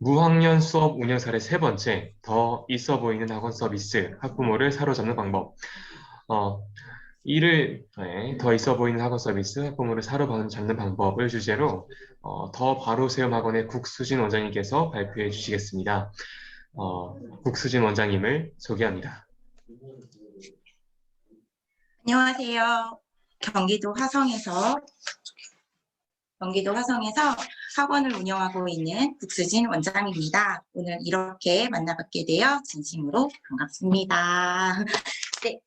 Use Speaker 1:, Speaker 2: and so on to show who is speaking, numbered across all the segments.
Speaker 1: 무학년 수업 운영 사례 세 번째, 더 있어 보이는 학원 서비스, 학부모를 사로잡는 방법. 어, 더 있어 보이는 학원 서비스, 학부모를 사로잡는 방법을 주제로 더 바로 세움 학원의 국수진 원장님께서 발표해 주시겠습니다. 국수진 원장님을 소개합니다.
Speaker 2: 안녕하세요. 경기도 화성에서 학원을 운영하고 있는 국수진 원장입니다. 오늘 이렇게 만나뵙게 되어 진심으로 반갑습니다. 네,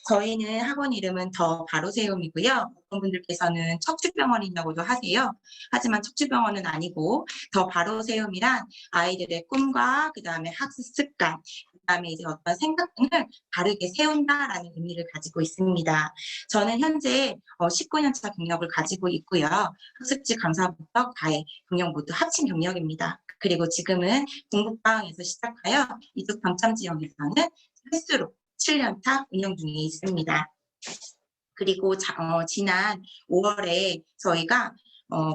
Speaker 2: 저희는 학원 이름은 더 바로세움이고요. 어떤 분들께서는 척추병원이라고도 하세요. 하지만 척추병원은 아니고 더 바로세움이란 아이들의 꿈과 그 다음에 학습 습관, 그 다음에 이제 어떤 생각 등을 바르게 세운다라는 의미를 가지고 있습니다. 저는 현재 19년차 경력을 가지고 있고요. 학습지 강사부터 과외, 경력 모두 합친 경력입니다. 그리고 지금은 동북방에서 시작하여 이쪽 당첨 지역에서는 횟수로 7년차 운영 중에 있습니다. 그리고 지난 5월에 저희가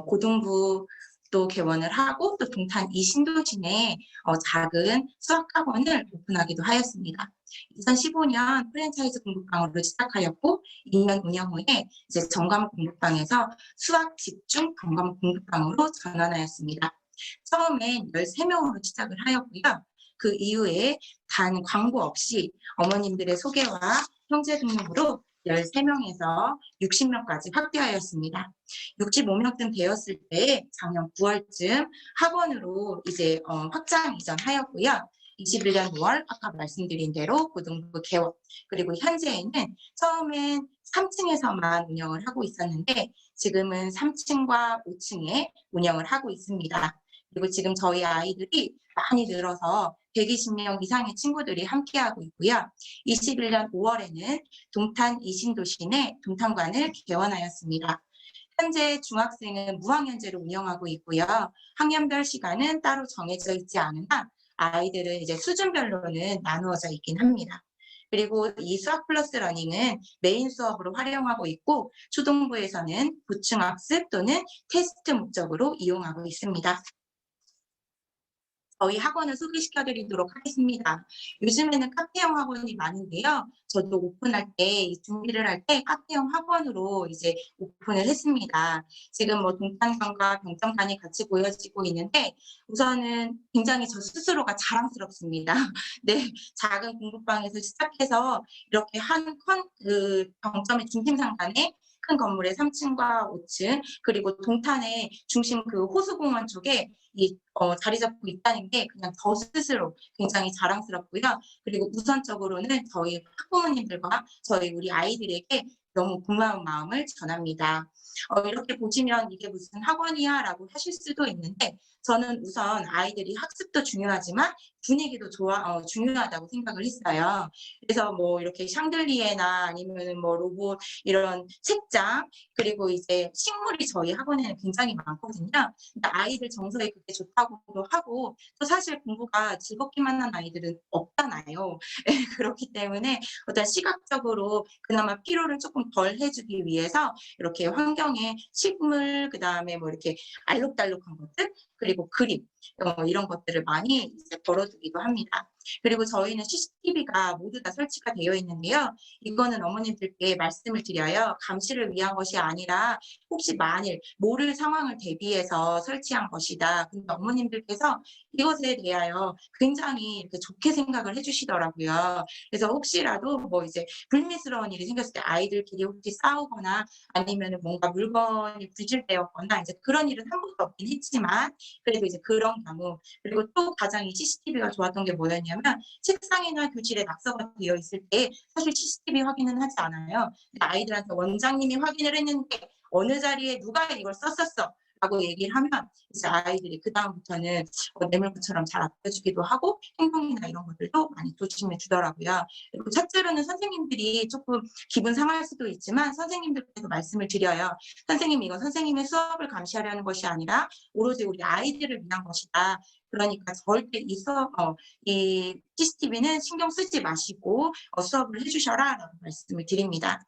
Speaker 2: 고등부 또 개원을 하고 또 동탄 이 신도시내 작은 수학학원을 오픈하기도 하였습니다. 2015년 프랜차이즈 공부방으로 시작하였고 2년 운영 후에 이제 전과목 공부방에서 수학 집중 전과목 공부방으로 전환하였습니다. 처음엔 13명으로 시작을 하였고요. 그 이후에 단 광고 없이 어머님들의 소개와 형제 등록으로 13명에서 60명까지 확대하였습니다. 65명쯤 되었을 때 작년 9월쯤 학원으로 이제 확장 이전하였고요. 21년 5월 아까 말씀드린 대로 고등부 개원, 그리고 현재에는 처음엔 3층에서만 운영을 하고 있었는데 지금은 3층과 5층에 운영을 하고 있습니다. 그리고 지금 저희 아이들이 많이 늘어서 120명 이상의 친구들이 함께하고 있고요. 21년 5월에는 동탄 이신도시 내 동탄관을 개원하였습니다. 현재 중학생은 무학년제로 운영하고 있고요. 학년별 시간은 따로 정해져 있지 않으나 아이들은 이제 수준별로는 나누어져 있긴 합니다. 그리고 이 수학 플러스 러닝은 메인 수업으로 활용하고 있고 초등부에서는 보충학습 또는 테스트 목적으로 이용하고 있습니다. 저희 학원을 소개시켜 드리도록 하겠습니다. 요즘에는 카페형 학원이 많은데요. 저도 오픈할 때, 준비를 할 때 카페형 학원으로 이제 오픈을 했습니다. 지금 뭐 동탄관과 병정관이 같이 보여지고 있는데 우선은 굉장히 저 스스로가 자랑스럽습니다. 네, 작은 공부방에서 시작해서 이렇게 그 병점의 중심상단에 큰 건물의 3층과 5층 그리고 동탄의 중심 그 호수공원 쪽에 자리 잡고 있다는 게 그냥 저 스스로 굉장히 자랑스럽고요. 그리고 우선적으로는 저희 학부모님들과 저희 우리 아이들에게 너무 고마운 마음을 전합니다. 이렇게 보시면 이게 무슨 학원이야 라고 하실 수도 있는데 저는 우선 아이들이 학습도 중요하지만 분위기도 중요하다고 생각을 했어요. 그래서 뭐 이렇게 샹들리에나 아니면 뭐 로봇 이런 책장 그리고 이제 식물이 저희 학원에는 굉장히 많거든요. 근데 아이들 정서에 그게 좋다고도 하고 또 사실 공부가 즐겁기만 한 아이들은 없잖아요. 그렇기 때문에 어떤 시각적으로 그나마 피로를 조금 덜 해주기 위해서 이렇게 환경에 식물 그다음에 뭐 이렇게 알록달록한 것들 그리고 그림 이런 것들을 많이 이제 걸어두기도 합니다. 그리고 저희는 CCTV가 모두 다 설치가 되어 있는데요. 이거는 어머님들께 말씀을 드려요. 감시를 위한 것이 아니라 혹시 만일 모를 상황을 대비해서 설치한 것이다. 근데 어머님들께서 이것에 대하여 굉장히 이렇게 좋게 생각을 해주시더라고요. 그래서 혹시라도 뭐 이제 불미스러운 일이 생겼을 때 아이들끼리 혹시 싸우거나 아니면 뭔가 물건이 부실되었거나 이제 그런 일은 한 번도 없긴 했지만 그래도 이제 그런 경우 그리고 또 가장 이 CCTV가 좋았던 게 뭐였냐면 책상이나 교실에 낙서가 되어 있을 때 사실 CCTV 확인은 하지 않아요. 근데 아이들한테 원장님이 확인을 했는데 어느 자리에 누가 이걸 썼었어 라고 얘기를 하면 이제 아이들이 그 다음부터는 뇌물구처럼 잘 아껴주기도 하고 행동이나 이런 것들도 많이 조심해 주더라고요. 그리고 첫째로는 선생님들이 조금 기분 상할 수도 있지만 선생님들께서 말씀을 드려요. 선생님 이거 선생님의 수업을 감시하려는 것이 아니라 오로지 우리 아이들을 위한 것이다. 그러니까 절대 이 CCTV는 신경 쓰지 마시고 수업을 해주셔라 라고 말씀을 드립니다.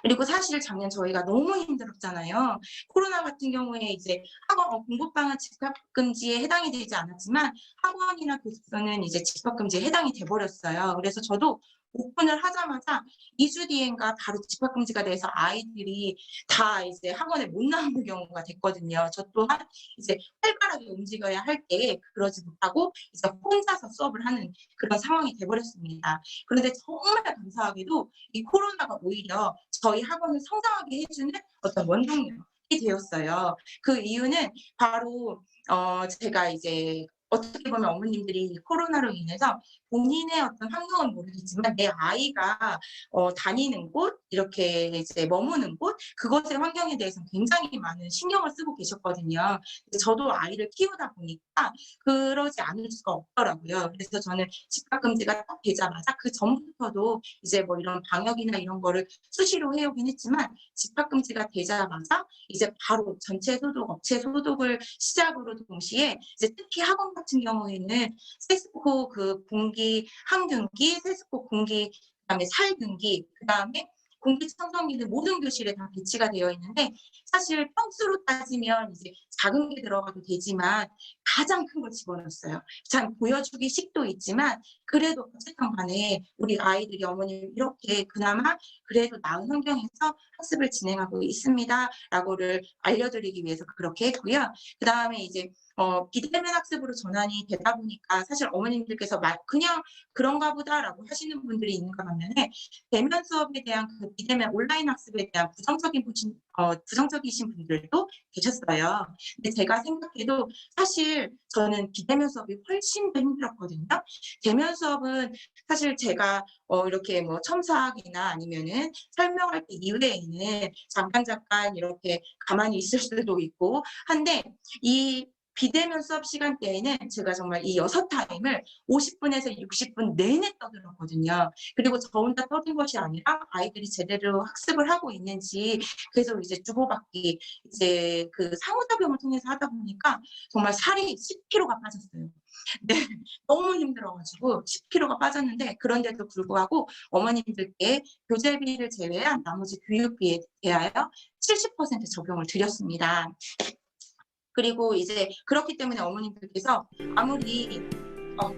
Speaker 2: 그리고 사실 작년 저희가 너무 힘들었잖아요. 코로나 같은 경우에 이제 학원 공부방은 집합 금지에 해당이 되지 않았지만 학원이나 교습소는 이제 집합 금지에 해당이 돼 버렸어요. 그래서 저도 오픈을 하자마자 2주 뒤인가 바로 집합 금지가 돼서 아이들이 다 이제 학원에 못 나오는 경우가 됐거든요. 저 또한 이제 활발하게 움직여야 할 때에 그러지 못하고 이제 혼자서 수업을 하는 그런 상황이 돼 버렸습니다. 그런데 정말 감사하게도 이 코로나가 오히려 저희 학원을 성장하게 해 주는 어떤 원동력이 되었어요. 그 이유는 바로 제가 이제 어떻게 보면 어머님들이 코로나로 인해서 본인의 어떤 환경은 모르겠지만 내 아이가 다니는 곳, 이렇게 이제 머무는 곳, 그것의 환경에 대해서 굉장히 많은 신경을 쓰고 계셨거든요. 근데 저도 아이를 키우다 보니까 그러지 않을 수가 없더라고요. 그래서 저는 집합 금지가 딱 되자마자 그전부터도 이제 뭐 이런 방역이나 이런 거를 수시로 해 오긴 했지만 집합 금지가 되자마자 이제 바로 전체 소독, 업체 소독을 시작으로 동시에 이제 특히 학원 같은 경우에는 세스코 그 공기 항균기, 세스코 공기, 그다음에 살균기, 그다음에 공기청정기는 모든 교실에 다 배치가 되어 있는데 사실 평수로 따지면 이제 작은 게 들어가도 되지만 가장 큰 걸 집어넣었어요. 참 보여주기식도 있지만 그래도 어쨌든 간에 우리 아이들이 어머님 이렇게 그나마 그래도 나은 환경에서 학습을 진행하고 있습니다라고를 알려드리기 위해서 그렇게 했고요. 그다음에 이제 비대면 학습으로 전환이 되다 보니까 사실 어머님들께서 그냥 그런가 보다라고 하시는 분들이 있는가 반면에 대면 수업에 대한 그 비대면 온라인 학습에 대한 부정적이신 분들도 계셨어요. 근데 제가 생각해도 사실 저는 비대면 수업이 훨씬 더 힘들었거든요. 대면 수업은 사실 제가 이렇게 뭐 첨삭이나 아니면은 설명할 때 이외에는 잠깐 이렇게 가만히 있을 수도 있고 한데 이 비대면 수업 시간대에는 제가 정말 이 6타임을 50분에서 60분 내내 떠들었거든요. 그리고 저 혼자 떠든 것이 아니라 아이들이 제대로 학습을 하고 있는지 계속 이제 주고받기 이제 그 상호작용을 통해서 하다 보니까 정말 살이 10kg가 빠졌어요. 네. 너무 힘들어 가지고 10kg가 빠졌는데 그런데도 불구하고 어머님들께 교재비를 제외한 나머지 교육비에 대하여 70% 적용을 드렸습니다. 그리고 이제 그렇기 때문에 어머님들께서 아무리 어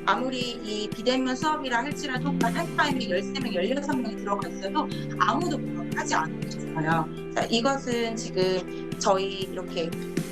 Speaker 2: 아무리 이 비대면 수업이라 할지라도 한 타임에 13명, 16명이 들어가 있어도 아무도 뭐라고 하지 않으셨어요. 자, 이것은 지금 저희 이렇게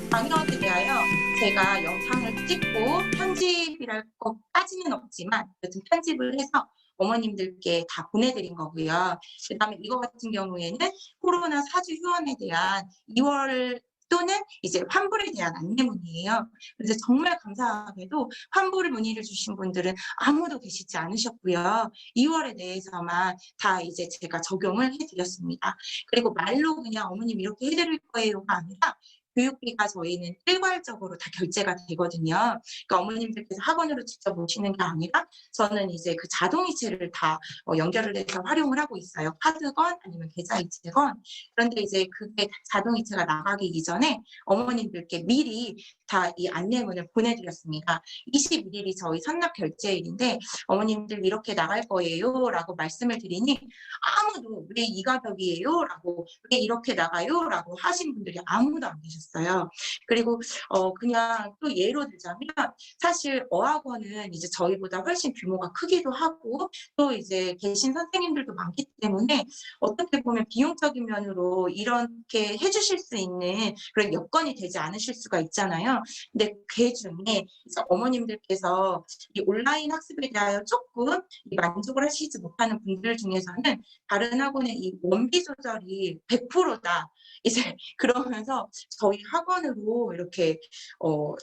Speaker 2: 방역에 대하여 제가 영상을 찍고 편집이랄 것까지는 없지만 여튼 편집을 해서 어머님들께 다 보내드린 거고요. 그다음에 이거 같은 경우에는 코로나 사주 휴원에 대한 2월 또는 이제 환불에 대한 안내문이에요. 그래서 정말 감사하게도 환불 문의를 주신 분들은 아무도 계시지 않으셨고요. 2월에 대해서만 다 이제 제가 적용을 해드렸습니다. 그리고 말로 그냥 어머님 이렇게 해드릴 거예요가 아니라 교육비가 저희는 일괄적으로 다 결제가 되거든요. 그러니까 어머님들께서 학원으로 직접 오시는 게 아니라 저는 이제 그 자동이체를 다 연결을 해서 활용을 하고 있어요. 카드건 아니면 계좌이체건. 그런데 이제 그게 자동이체가 나가기 이전에 어머님들께 미리 다 이 안내문을 보내드렸습니다. 21일이 저희 선납 결제일인데 어머님들 이렇게 나갈 거예요라고 말씀을 드리니 아무도 왜 이 가격이에요라고 왜 이렇게 나가요라고 하신 분들이 아무도 안 계셨어요. 그리고 그냥 또 예로 들자면 사실 어학원은 이제 저희보다 훨씬 규모가 크기도 하고 또 이제 계신 선생님들도 많기 때문에 어떻게 보면 비용적인 면으로 이렇게 해 주실 수 있는 그런 여건이 되지 않으실 수가 있잖아요. 근데 그중에 이제 어머님들께서 이 온라인 학습에 대하여 조금 만족을 하시지 못하는 분들 중에서는 다른 학원의 이 원비 조절이 100%다. 이제 그러면서 저희 학원으로 이렇게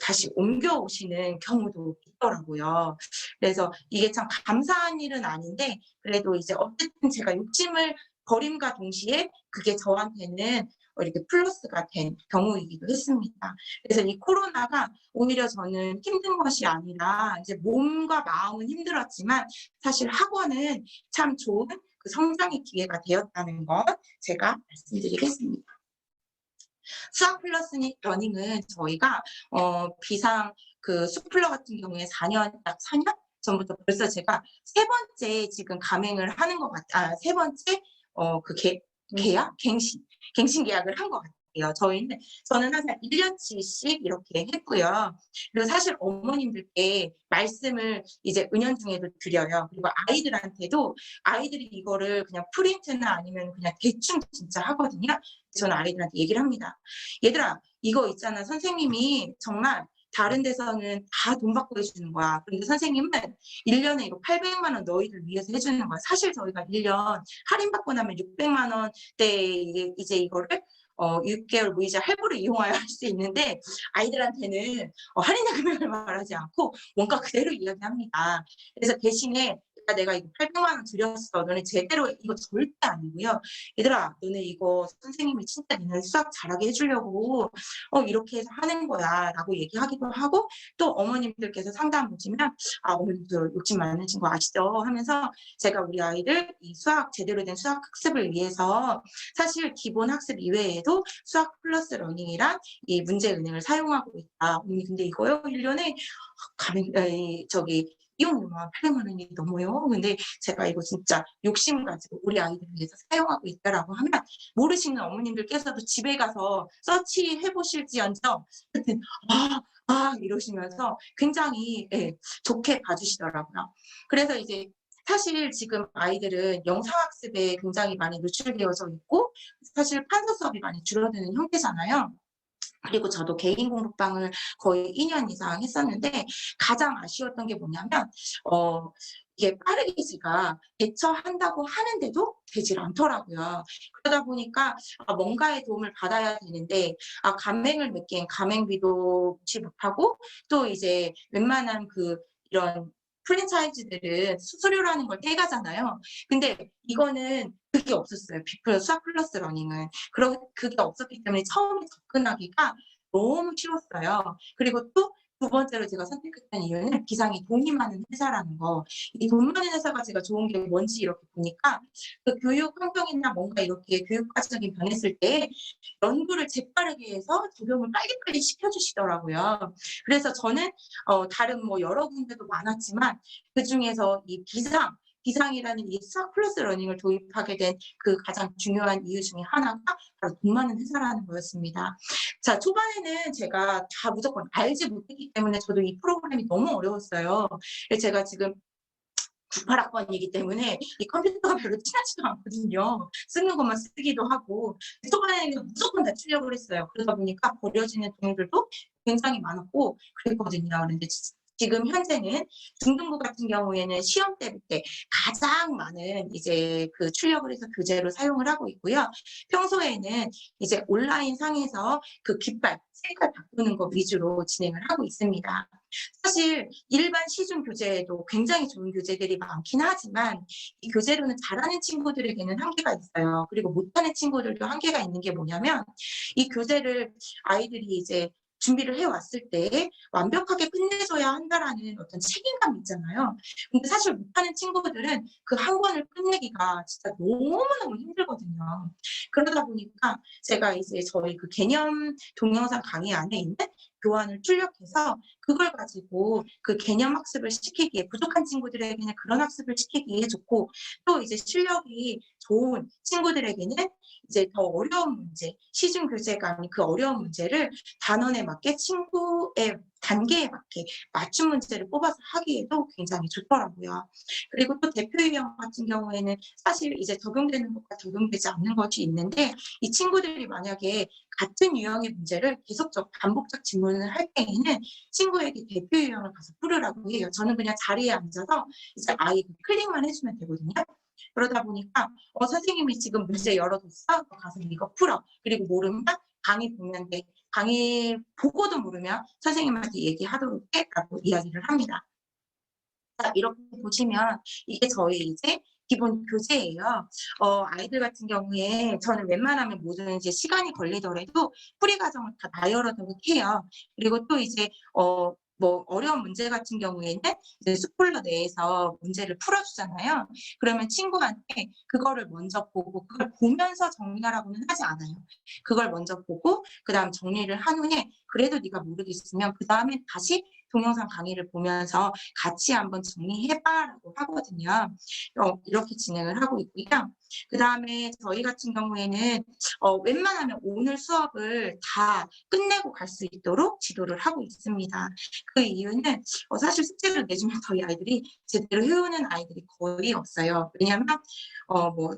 Speaker 2: 다시 옮겨오시는 경우도 있더라고요. 그래서 이게 참 감사한 일은 아닌데 그래도 이제 어쨌든 제가 욕심을 버림과 동시에 그게 저한테는 이렇게 플러스가 된 경우이기도 했습니다. 그래서 이 코로나가 오히려 저는 힘든 것이 아니라 이제 몸과 마음은 힘들었지만 사실 학원은 참 좋은 그 성장의 기회가 되었다는 것 제가 말씀드리겠습니다. 수학 플러스 러닝은 저희가 비상 그 수플러 같은 경우에 4년 딱 4년 전부터 벌써 제가 세 번째 지금 감행을 하는 것 세 번째 계약? 갱신 계약을 한 것 같아요. 저는 항상 1년치씩 이렇게 했고요. 그리고 사실 어머님들께 말씀을 이제 은연중에도 드려요. 그리고 아이들한테도 아이들이 이거를 그냥 프린트나 아니면 그냥 대충 진짜 하거든요. 저는 아이들한테 얘기를 합니다. 얘들아, 이거 있잖아. 선생님이 정말 다른 데서는 다 돈 받고 해주는 거야. 그런데 선생님은 1년에 이거 800만 원 너희들 위해서 해주는 거야. 사실 저희가 1년 할인받고 나면 600만 원대 이제 이거를 6개월 무이자 할부로 이용하여 할 수 있는데 아이들한테는 할인의 금액을 말하지 않고 원가 그대로 이야기합니다. 그래서 대신에 내가 이거 800만 원 드렸어. 너네 제대로 이거 절대 아니고요. 얘들아, 너네 이거 선생님이 진짜 니네 수학 잘하게 해주려고 이렇게 해서 하는 거야 라고 얘기하기도 하고 또 어머님들께서 상담 보시면 어머님들 욕심 많으신 거 아시죠? 하면서 제가 우리 아이들 이 수학 제대로 된 수학 학습을 위해서 사실 기본 학습 이외에도 수학 플러스 러닝이랑 이 문제 은행을 사용하고 있다. 근데 이거요 1년에 이용료만 800만 원이 넘어요. 근데 제가 이거 진짜 욕심 가지고 우리 아이들 위해서 사용하고 있다라고 하면 모르시는 어머님들께서도 집에 가서 서치해 보실지언정 하여튼 이러시면서 굉장히 좋게 봐주시더라고요. 그래서 이제 사실 지금 아이들은 영상학습에 굉장히 많이 노출되어져 있고 사실 판서 수업이 많이 줄어드는 형태잖아요. 그리고 저도 개인 공부방을 거의 2년 이상 했었는데 가장 아쉬웠던 게 뭐냐면 이게 빠르게 제가 대처한다고 하는데도 되질 않더라고요. 그러다 보니까 뭔가의 도움을 받아야 되는데 가맹을 맺기엔 가맹비도 지 못하고 또 이제 웬만한 이런 프랜차이즈들은 수수료라는 걸 떼가잖아요. 근데 이거는 그게 없었어요. 비플 수학 플러스 러닝은. 그게 없었기 때문에 처음에 접근하기가 너무 쉬웠어요. 그리고 또 두 번째로 제가 선택했던 이유는 기상이 돈이 많은 회사라는 거. 이 돈 많은 회사가 제가 좋은 게 뭔지 이렇게 보니까 그 교육 환경이나 뭔가 이렇게 교육 과정이 변했을 때 연구를 재빠르게 해서 적용을 빨리빨리 시켜주시더라고요. 그래서 저는 다른 여러 군데도 많았지만 그중에서 이 기상이라는 이 수학 플러스 러닝을 도입하게 된 그 가장 중요한 이유 중에 하나가 바로 돈 많은 회사라는 거였습니다. 자, 초반에는 제가 다 무조건 알지 못했기 때문에 저도 이 프로그램이 너무 어려웠어요. 제가 지금 98학번이기 때문에 이 컴퓨터가 별로 친하지도 않거든요. 쓰는 것만 쓰기도 하고 초반에는 무조건 다 출력을 했어요. 그러다 보니까 버려지는 동물들도 굉장히 많았고 그랬거든요. 그런데 지금 현재는 중등부 같은 경우에는 시험 때부터 가장 많은 이제 그 출력을 해서 교재로 사용을 하고 있고요. 평소에는 이제 온라인 상에서 그 깃발, 색깔 바꾸는 거 위주로 진행을 하고 있습니다. 사실 일반 시중 교재에도 굉장히 좋은 교재들이 많긴 하지만 이 교재로는 잘하는 친구들에게는 한계가 있어요. 그리고 못하는 친구들도 한계가 있는 게 뭐냐면 이 교재를 아이들이 이제 준비를 해왔을 때 완벽하게 끝내줘야 한다라는 어떤 책임감이 있잖아요. 근데 사실 못하는 친구들은 그 한 권을 끝내기가 진짜 너무너무 힘들거든요. 그러다 보니까 제가 이제 저희 그 개념 동영상 강의 안에 있는 교환을 출력해서 그걸 가지고 그 개념 학습을 시키기에 부족한 친구들에게는 그런 학습을 시키기에 좋고 또 이제 실력이 좋은 친구들에게는 이제 더 어려운 문제, 시중 교재가 아닌 그 어려운 문제를 단원에 맞게 친구의 단계에 맞게 맞춤 문제를 뽑아서 하기에도 굉장히 좋더라고요. 그리고 또 대표 유형 같은 경우에는 사실 이제 적용되는 것과 적용되지 않는 것이 있는데 이 친구들이 만약에 같은 유형의 문제를 계속적 반복적 질문을 할 때에는 친구에게 대표 유형을 가서 풀으라고 해요. 저는 그냥 자리에 앉아서 이제 아이 클릭만 해주면 되거든요. 그러다 보니까 선생님이 지금 문제 열어뒀어? 가서 이거 풀어. 그리고 모르면 강의 보면 돼. 강의 보고도 모르면 선생님한테 얘기하도록 해라고 이야기를 합니다. 자, 이렇게 보시면 이게 저희 이제 기본 교재예요. 아이들 같은 경우에 저는 웬만하면 뭐든지 시간이 걸리더라도 풀이 과정을 다 나열하도록 해요. 그리고 또 이제 어려운 문제 같은 경우에는 이제 스쿨러 내에서 문제를 풀어주잖아요. 그러면 친구한테 그거를 먼저 보고 그걸 보면서 정리하라고는 하지 않아요. 그걸 먼저 보고 그 다음 정리를 한 후에 그래도 네가 모르겠으면 그 다음에 다시 동영상 강의를 보면서 같이 한번 정리해봐라고 하거든요. 이렇게 진행을 하고 있고요. 그 다음에 저희 같은 경우에는 웬만하면 오늘 수업을 다 끝내고 갈 수 있도록 지도를 하고 있습니다. 그 이유는 사실 숙제를 내주면 저희 아이들이 제대로 해오는 아이들이 거의 없어요. 왜냐하면 뭐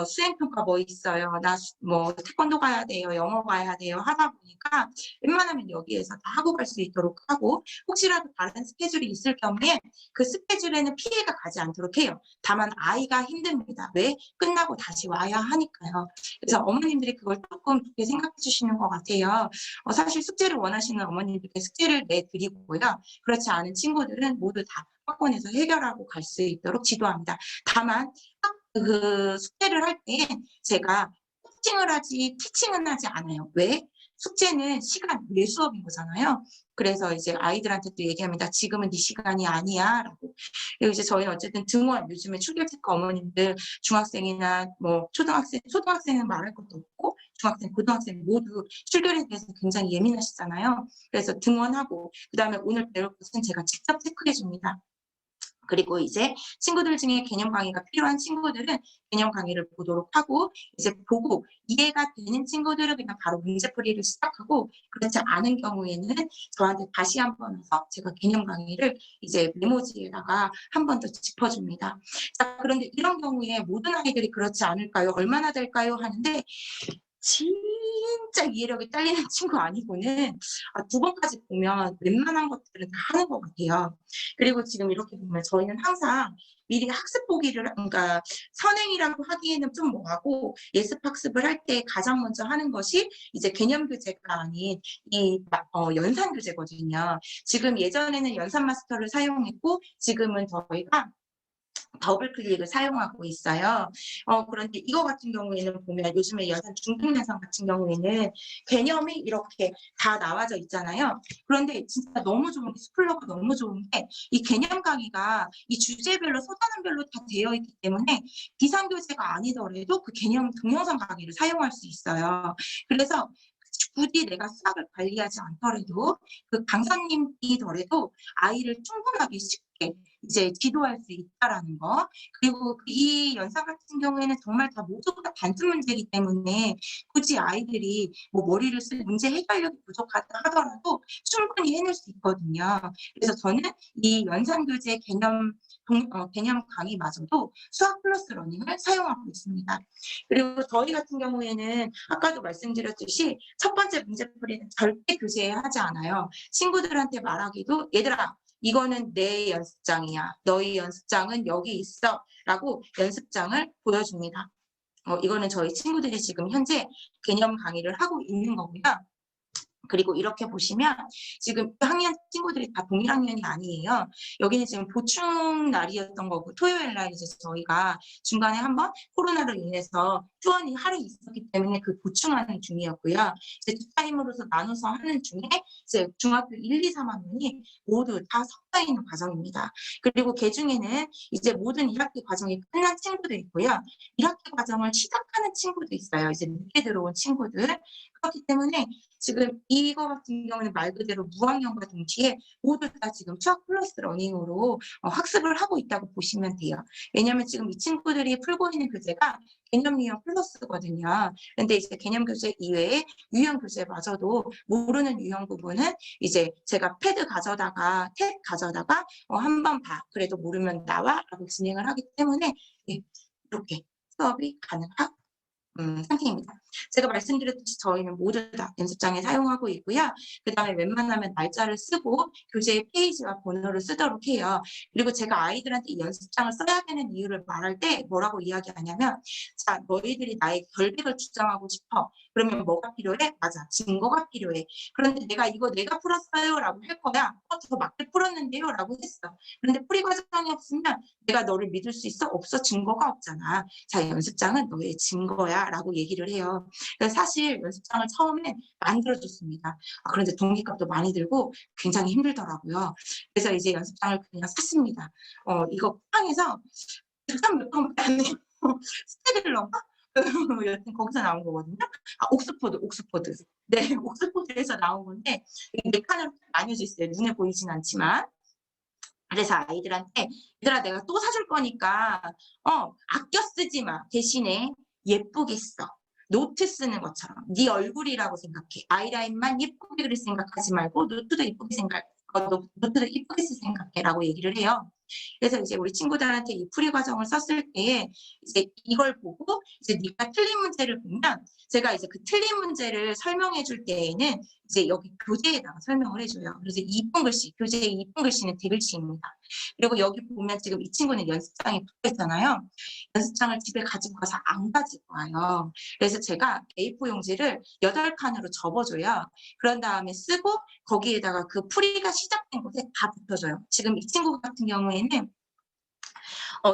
Speaker 2: 수행평가 뭐 있어요. 나 뭐 태권도 가야 돼요. 영어 가야 돼요. 하다 보니까 웬만하면 여기에서 다 하고 갈 수 있도록 하고 혹시라도 다른 스케줄이 있을 경우에 그 스케줄에는 피해가 가지 않도록 해요. 다만 아이가 힘듭니다. 왜? 끝나고 다시 와야 하니까요. 그래서 어머님들이 그걸 조금 좋게 생각해 주시는 것 같아요. 사실 숙제를 원하시는 어머님들께 숙제를 내드리고요. 그렇지 않은 친구들은 모두 다 학원에서 해결하고 갈 수 있도록 지도합니다. 다만 그 숙제를 할 때 제가 코칭을 하지 티칭은 하지 않아요. 왜? 숙제는 시간 외 수업인 거잖아요. 그래서 이제 아이들한테 또 얘기합니다. 지금은 네 시간이 아니야라고. 그리고 이제 저희는 어쨌든 등원 요즘에 출결특가 어머님들 중학생이나 뭐 초등학생은 말할 것도 없고 중학생, 고등학생 모두 출결에 대해서 굉장히 예민하시잖아요. 그래서 등원하고 그다음에 오늘 배울 것은 제가 직접 체크해 줍니다. 그리고 이제 친구들 중에 개념 강의가 필요한 친구들은 개념 강의를 보도록 하고 이제 보고 이해가 되는 친구들은 그냥 바로 문제풀이를 시작하고 그렇지 않은 경우에는 저한테 다시 한 번 와서 제가 개념 강의를 이제 메모지에다가 한 번 더 짚어줍니다. 자, 그런데 이런 경우에 모든 아이들이 그렇지 않을까요? 얼마나 될까요? 하는데 진짜 이해력이 딸리는 친구 아니고는 두 번까지 보면 웬만한 것들은 다 하는 것 같아요. 그리고 지금 이렇게 보면 저희는 항상 미리 학습 보기를 그러니까 선행이라고 하기에는 좀 뭐하고 예습 학습을 할 때 가장 먼저 하는 것이 이제 개념 교재가 아닌 이 연산 교재거든요. 지금 예전에는 연산 마스터를 사용했고 지금은 저희가 더블 클릭을 사용하고 있어요. 그런데 이거 같은 경우에는 보면 요즘에 연산 중등 연산 같은 경우에는 개념이 이렇게 다 나와져 있잖아요. 그런데 진짜 너무 좋은 게 스플러가 너무 좋은 게 이 개념 강의가 이 주제별로 소단원별로 다 되어 있기 때문에 비상교재가 아니더라도 그 개념 동영상 강의를 사용할 수 있어요. 그래서 굳이 내가 수학을 관리하지 않더라도 그 강사님이더라도 아이를 충분하게 쉽게 이제 지도할 수 있다라는 거. 그리고 이 연산 같은 경우에는 정말 다 모두 다 단순 문제이기 때문에 굳이 아이들이 뭐 머리를 쓸 문제 해결력이 부족하다 하더라도 충분히 해낼 수 있거든요. 그래서 저는 이 연산 교재 개념 강의마저도 수학 플러스 러닝을 사용하고 있습니다. 그리고 저희 같은 경우에는 아까도 말씀드렸듯이 첫 번째 문제풀이는 절대 교재에 하지 않아요. 친구들한테 말하기도 얘들아 이거는 내 연습장이야. 너희 연습장은 여기 있어. 라고 연습장을 보여줍니다. 이거는 저희 친구들이 지금 현재 개념 강의를 하고 있는 거고요. 그리고 이렇게 보시면 지금 학년 친구들이 다 동일학년이 아니에요. 여기는 지금 보충 날이었던 거고 토요일 날 이제 저희가 중간에 한번 코로나로 인해서 휴원이 하루 있었기 때문에 그 보충하는 중이었고요. 이제 두 타임으로서 나눠서 하는 중에 이제 중학교 1, 2, 3학년이 모두 다 섞여 있는 과정입니다. 그리고 그 중에는 이제 모든 1학기 과정이 끝난 친구도 있고요. 1학기 과정을 시작하는 친구도 있어요. 이제 늦게 들어온 친구들. 그렇기 때문에 지금 이거 같은 경우는 말 그대로 무학년과 동시에 모두 다 지금 수학 플러스 러닝으로 학습을 하고 있다고 보시면 돼요. 왜냐하면 지금 이 친구들이 풀고 있는 교재가 개념 유형 플러스거든요. 근데 이제 개념 교재 이외에 유형 교재마저도 모르는 유형 부분은 이제 제가 패드 가져다가 탭 가져다가 한번 봐. 그래도 모르면 나와 라고 진행을 하기 때문에 이렇게 수업이 가능하고 상태입니다. 제가 말씀드렸듯이 저희는 모두 다 연습장에 사용하고 있고요. 그 다음에 웬만하면 날짜를 쓰고 교재의 페이지와 번호를 쓰도록 해요. 그리고 제가 아이들한테 이 연습장을 써야 되는 이유를 말할 때 뭐라고 이야기하냐면 자, 너희들이 나의 결백을 주장하고 싶어. 그러면 뭐가 필요해? 맞아, 증거가 필요해. 그런데 내가 풀었어요 라고 할 거야. 저 맞게 풀었는데요 라고 했어. 그런데 풀이 과정이 없으면 내가 너를 믿을 수 있어? 없어. 증거가 없잖아. 자, 연습장은 너의 증거야 라고 얘기를 해요. 그래서 사실 연습장을 처음에 만들어줬습니다. 그런데 동기값도 많이 들고 굉장히 힘들더라고요. 그래서 이제 연습장을 그냥 샀습니다. 이거 쿠팡에서 13몇 번밖에 안 해요. 스테딜러인가? 여튼 거기서 나온 거거든요. 아, 옥스포드. 네, 옥스포드에서 나온 건데 네 칸으로 나뉘어져 있어요. 눈에 보이진 않지만. 그래서 아이들한테 얘들아 내가 또 사줄 거니까 아껴 쓰지 마. 대신에 예쁘게 써. 노트 쓰는 것처럼 네 얼굴이라고 생각해. 아이라인만 예쁘게 그릴 생각하지 말고 노트도 예쁘게 노트도 예쁘게 쓸 생각해라고 얘기를 해요. 그래서 이제 우리 친구들한테 이 풀이 과정을 썼을 때에 이제 이걸 보고 이제 네가 틀린 문제를 보면 제가 이제 그 틀린 문제를 설명해 줄 때에는 이제 여기 교재에다가 설명을 해줘요. 그래서 이쁜 글씨, 교재에 이쁜 글씨는 대글씨입니다. 그리고 여기 보면 지금 이 친구는 연습장에 붙어 있잖아요. 연습장을 집에 가지고 가서 안 가지고 와요. 그래서 제가 A4 용지를 8칸으로 접어줘요. 그런 다음에 쓰고 거기에다가 그 풀이가 시작된 곳에 다 붙여줘요. 지금 이 친구 같은 경우에는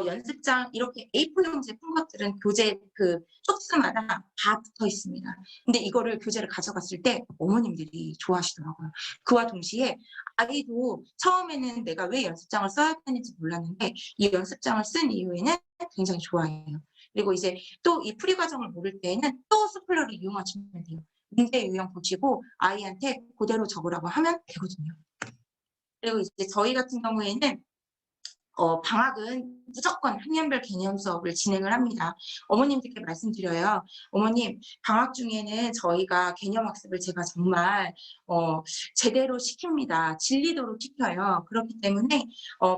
Speaker 2: 연습장 이렇게 A4 용지에 푼 것들은 교재 그 쪽수마다 다 붙어 있습니다. 근데 이거를 교재를 가져갔을 때 어머님들이 좋아하시더라고요. 그와 동시에 아이도 처음에는 내가 왜 연습장을 써야 되는지 몰랐는데 이 연습장을 쓴 이후에는 굉장히 좋아해요. 그리고 이제 또 이 풀이 과정을 모를 때에는 또 스플러를 이용하시면 돼요. 문제 유형 보시고 아이한테 그대로 적으라고 하면 되거든요. 그리고 이제 저희 같은 경우에는 방학은 무조건 학년별 개념 수업을 진행을 합니다. 어머님들께 말씀드려요. 어머님, 방학 중에는 저희가 개념 학습을 제가 정말 제대로 시킵니다. 진리도록 시켜요. 그렇기 때문에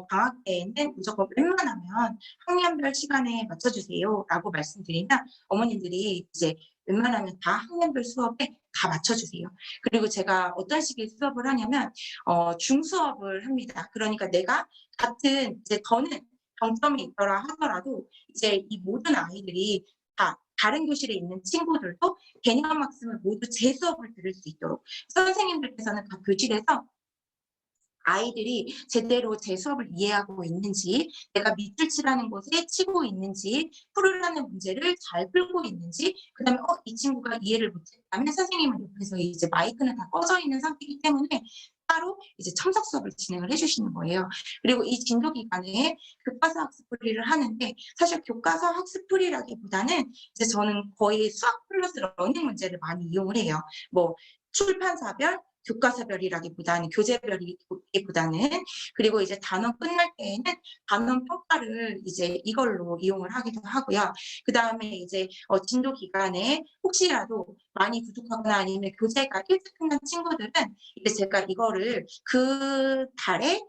Speaker 2: 방학 때에는 무조건 웬만하면 학년별 시간에 맞춰주세요. 라고 말씀드리면 어머님들이 이제 웬만하면 다 학년별 수업에 다 맞춰주세요. 그리고 제가 어떤 식의 수업을 하냐면 중수업을 합니다. 그러니까 내가 같은 이제 더는 병점이 있더라 하더라도 이제 이 모든 아이들이 다 다른 교실에 있는 친구들도 개념 학습을 모두 제 수업을 들을 수 있도록 선생님들께서는 각 교실에서 아이들이 제대로 제 수업을 이해하고 있는지, 내가 밑줄 치라는 곳에 치고 있는지, 풀으라는 문제를 잘 풀고 있는지, 그 다음에 이 친구가 이해를 못했다면 선생님은 옆에서 이제 마이크는 다 꺼져 있는 상태이기 때문에 따로 이제 첨삭 수업을 진행을 해주시는 거예요. 그리고 이 진도 기간에 교과서 학습풀이를 하는데 사실 교과서 학습풀이라기보다는 이제 저는 거의 수학 플러스 러닝 문제를 많이 이용을 해요. 뭐 출판사별, 교과서별이라기보다는 교재별이기보다는 그리고 이제 단원 끝날 때에는 단원 평가를 이제 이걸로 이용을 하기도 하고요. 그 다음에 이제 진도 기간에 혹시라도 많이 부족하거나 아니면 교재가 일찍 끝난 친구들은 이제 제가 이거를 그 달에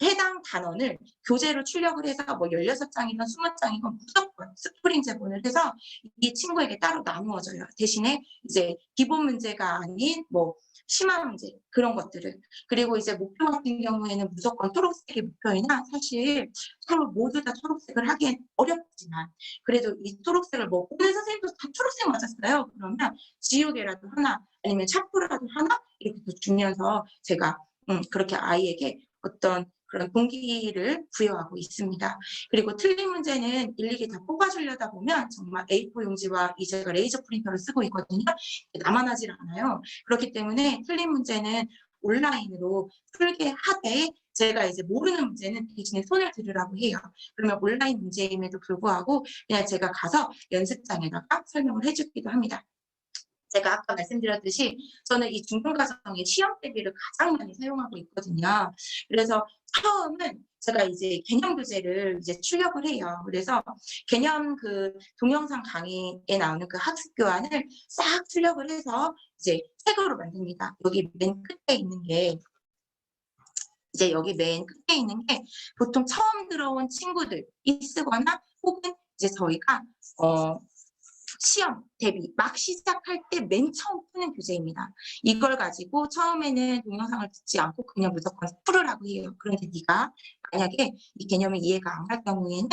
Speaker 2: 해당 단원을 교재로 출력을 해서 뭐 16장이건 20장이건 무조건 스프링 제본을 해서 이 친구에게 따로 나누어져요. 대신에 이제 기본 문제가 아닌 뭐 심화 문제 그런 것들을 그리고 이제 목표 같은 경우에는 무조건 초록색이 목표이나 사실 서로 모두 다 초록색을 하기엔 어렵지만 그래도 이 초록색을 뭐 오늘 선생님도 다 초록색 맞았어요. 그러면 지우개라도 하나 아니면 샤프라도 하나 이렇게 주면서 제가 그렇게 아이에게 어떤 그런 동기를 부여하고 있습니다. 그리고 틀린 문제는 일일이 다 뽑아주려다 보면 정말 A4 용지와 제가 레이저 프린터를 쓰고 있거든요. 남아나질 않아요. 그렇기 때문에 틀린 문제는 온라인으로 풀게 하되 제가 이제 모르는 문제는 대신에 손을 들으라고 해요. 그러면 온라인 문제임에도 불구하고 그냥 제가 가서 연습장에다가 설명을 해주기도 합니다. 제가 아까 말씀드렸듯이 저는 이 중등과정의 시험 대비를 가장 많이 사용하고 있거든요. 그래서 처음은 제가 이제 개념 교재를 이제 출력을 해요. 그래서 개념 그 동영상 강의에 나오는 그 학습 교환을 싹 출력을 해서 이제 책으로 만듭니다. 여기 맨 끝에 있는 게 이제 여기 맨 끝에 있는 게 보통 처음 들어온 친구들이 쓰거나 혹은 이제 저희가 시험 대비 막 시작할 때 맨 처음 푸는 교재입니다. 이걸 가지고 처음에는 동영상을 듣지 않고 그냥 무조건 풀으라고 해요. 그런데 네가 만약에 이 개념이 이해가 안 갈 경우에는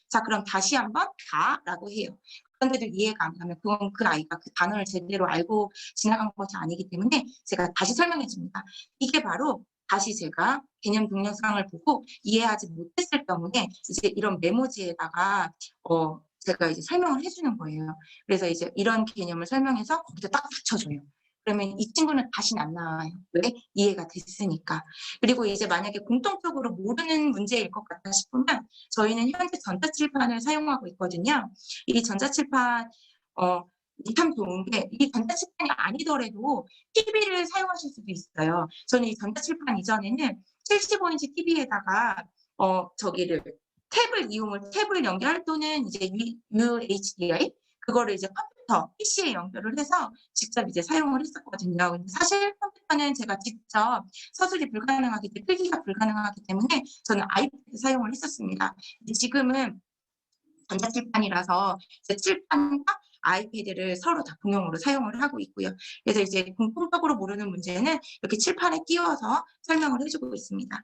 Speaker 2: 자 그럼 다시 한번 봐라고 해요. 그런데도 이해가 안 가면 그건 그 아이가 그 단어를 제대로 알고 지나간 것이 아니기 때문에 제가 다시 설명해 줍니다. 이게 바로 다시 제가 개념 동영상을 보고 이해하지 못했을 경우에 이제 이런 메모지에다가 제가 이제 설명을 해주는 거예요. 그래서 이제 이런 개념을 설명해서 거기다 딱 붙여줘요. 그러면 이 친구는 다시는 안 나와요. 왜? 이해가 됐으니까. 그리고 이제 만약에 공통적으로 모르는 문제일 것 같다 싶으면 저희는 현재 전자칠판을 사용하고 있거든요. 이 전자칠판 참 좋은 게 이 전자칠판이 아니더라도 TV를 사용하실 수도 있어요. 저는 이 전자칠판 이전에는 75인치 TV에다가 저기를 탭을 연결 또는 이제 UHDI 그거를 이제 컴퓨터 PC에 연결을 해서 직접 이제 사용을 했었거든요. 근데 사실 컴퓨터는 제가 직접 서술이 불가능하기 때문에 필기가 불가능하기 때문에 저는 아이패드 사용을 했었습니다. 근데 지금은 전자칠판이라서 이제 칠판과 아이패드를 서로 다 공용으로 사용을 하고 있고요. 그래서 이제 공통적으로 모르는 문제는 이렇게 칠판에 끼워서 설명을 해주고 있습니다.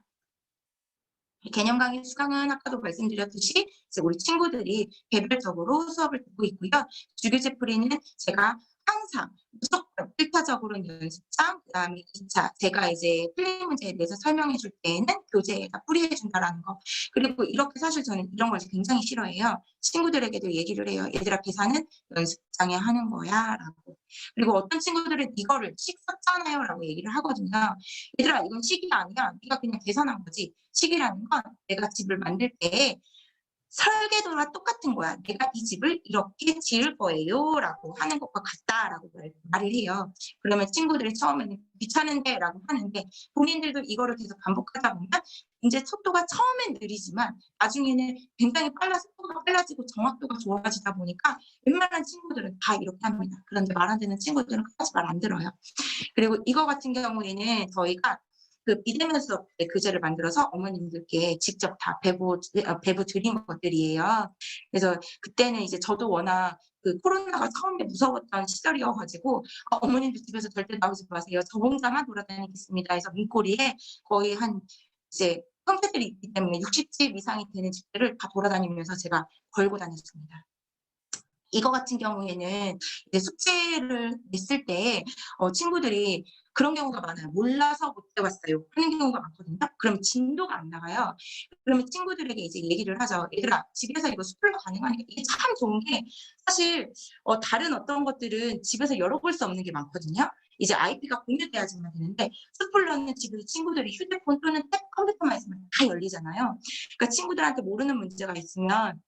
Speaker 2: 개념 강의 수강은 아까도 말씀드렸듯이 이제 우리 친구들이 개별적으로 수업을 듣고 있고요. 주교재 풀이는 제가 항상 무조건 1차적으로는 연습장, 그다음에 2차 제가 이제 틀린 문제에 대해서 설명해 줄 때에는 교재에다 풀이해 준다라는 거. 그리고 이렇게 사실 저는 이런 걸 굉장히 싫어해요. 친구들에게도 얘기를 해요. 얘들아 계산은 연습장에 하는 거야 라고. 그리고 어떤 친구들은 이거를 식 썼잖아요 라고 얘기를 하거든요. 얘들아 이건 식이 아니야. 네가 그냥 계산한 거지. 식이라는 건 내가 집을 만들 때 설계도랑 똑같은 거야. 내가 이 집을 이렇게 지을 거예요. 라고 하는 것과 같다라고 말을 해요. 그러면 친구들이 처음에는 귀찮은데 라고 하는데 본인들도 이거를 계속 반복하다 보면 이제 속도가 처음엔 느리지만 나중에는 굉장히 속도가 빨라지고 정확도가 좋아지다 보니까 웬만한 친구들은 다 이렇게 합니다. 그런데 말 안 듣는 친구들은 끝까지 말 안 들어요. 그리고 이거 같은 경우에는 저희가 그 비대면 수업 때 교재를 만들어서 어머님들께 직접 다 배부 드린 것들이에요. 그래서 그때는 이제 저도 워낙 그 코로나가 처음에 무서웠던 시절이어가지고 어머님들 집에서 절대 나오지 마세요. 저 혼자만 돌아다니겠습니다. 해서 문고리에 거의 한 이제 형제들이 있기 때문에 60집 이상이 되는 집들을 다 돌아다니면서 제가 걸고 다녔습니다. 이거 같은 경우에는 이제 숙제를 냈을 때 친구들이 그런 경우가 많아요. 몰라서 못 해왔어요. 하는 경우가 많거든요. 그럼 진도가 안 나가요. 그러면 친구들에게 이제 얘기를 하죠. 얘들아, 집에서 이거 수플러 가능하니까 이게 참 좋은 게 사실 다른 어떤 것들은 집에서 열어볼 수 없는 게 많거든요. 이제 IP가 공유돼야지만 되는데 수플러는 집에서 친구들이 휴대폰 또는 탭 컴퓨터만 있으면 다 열리잖아요. 그러니까 친구들한테 모르는 문제가 있으면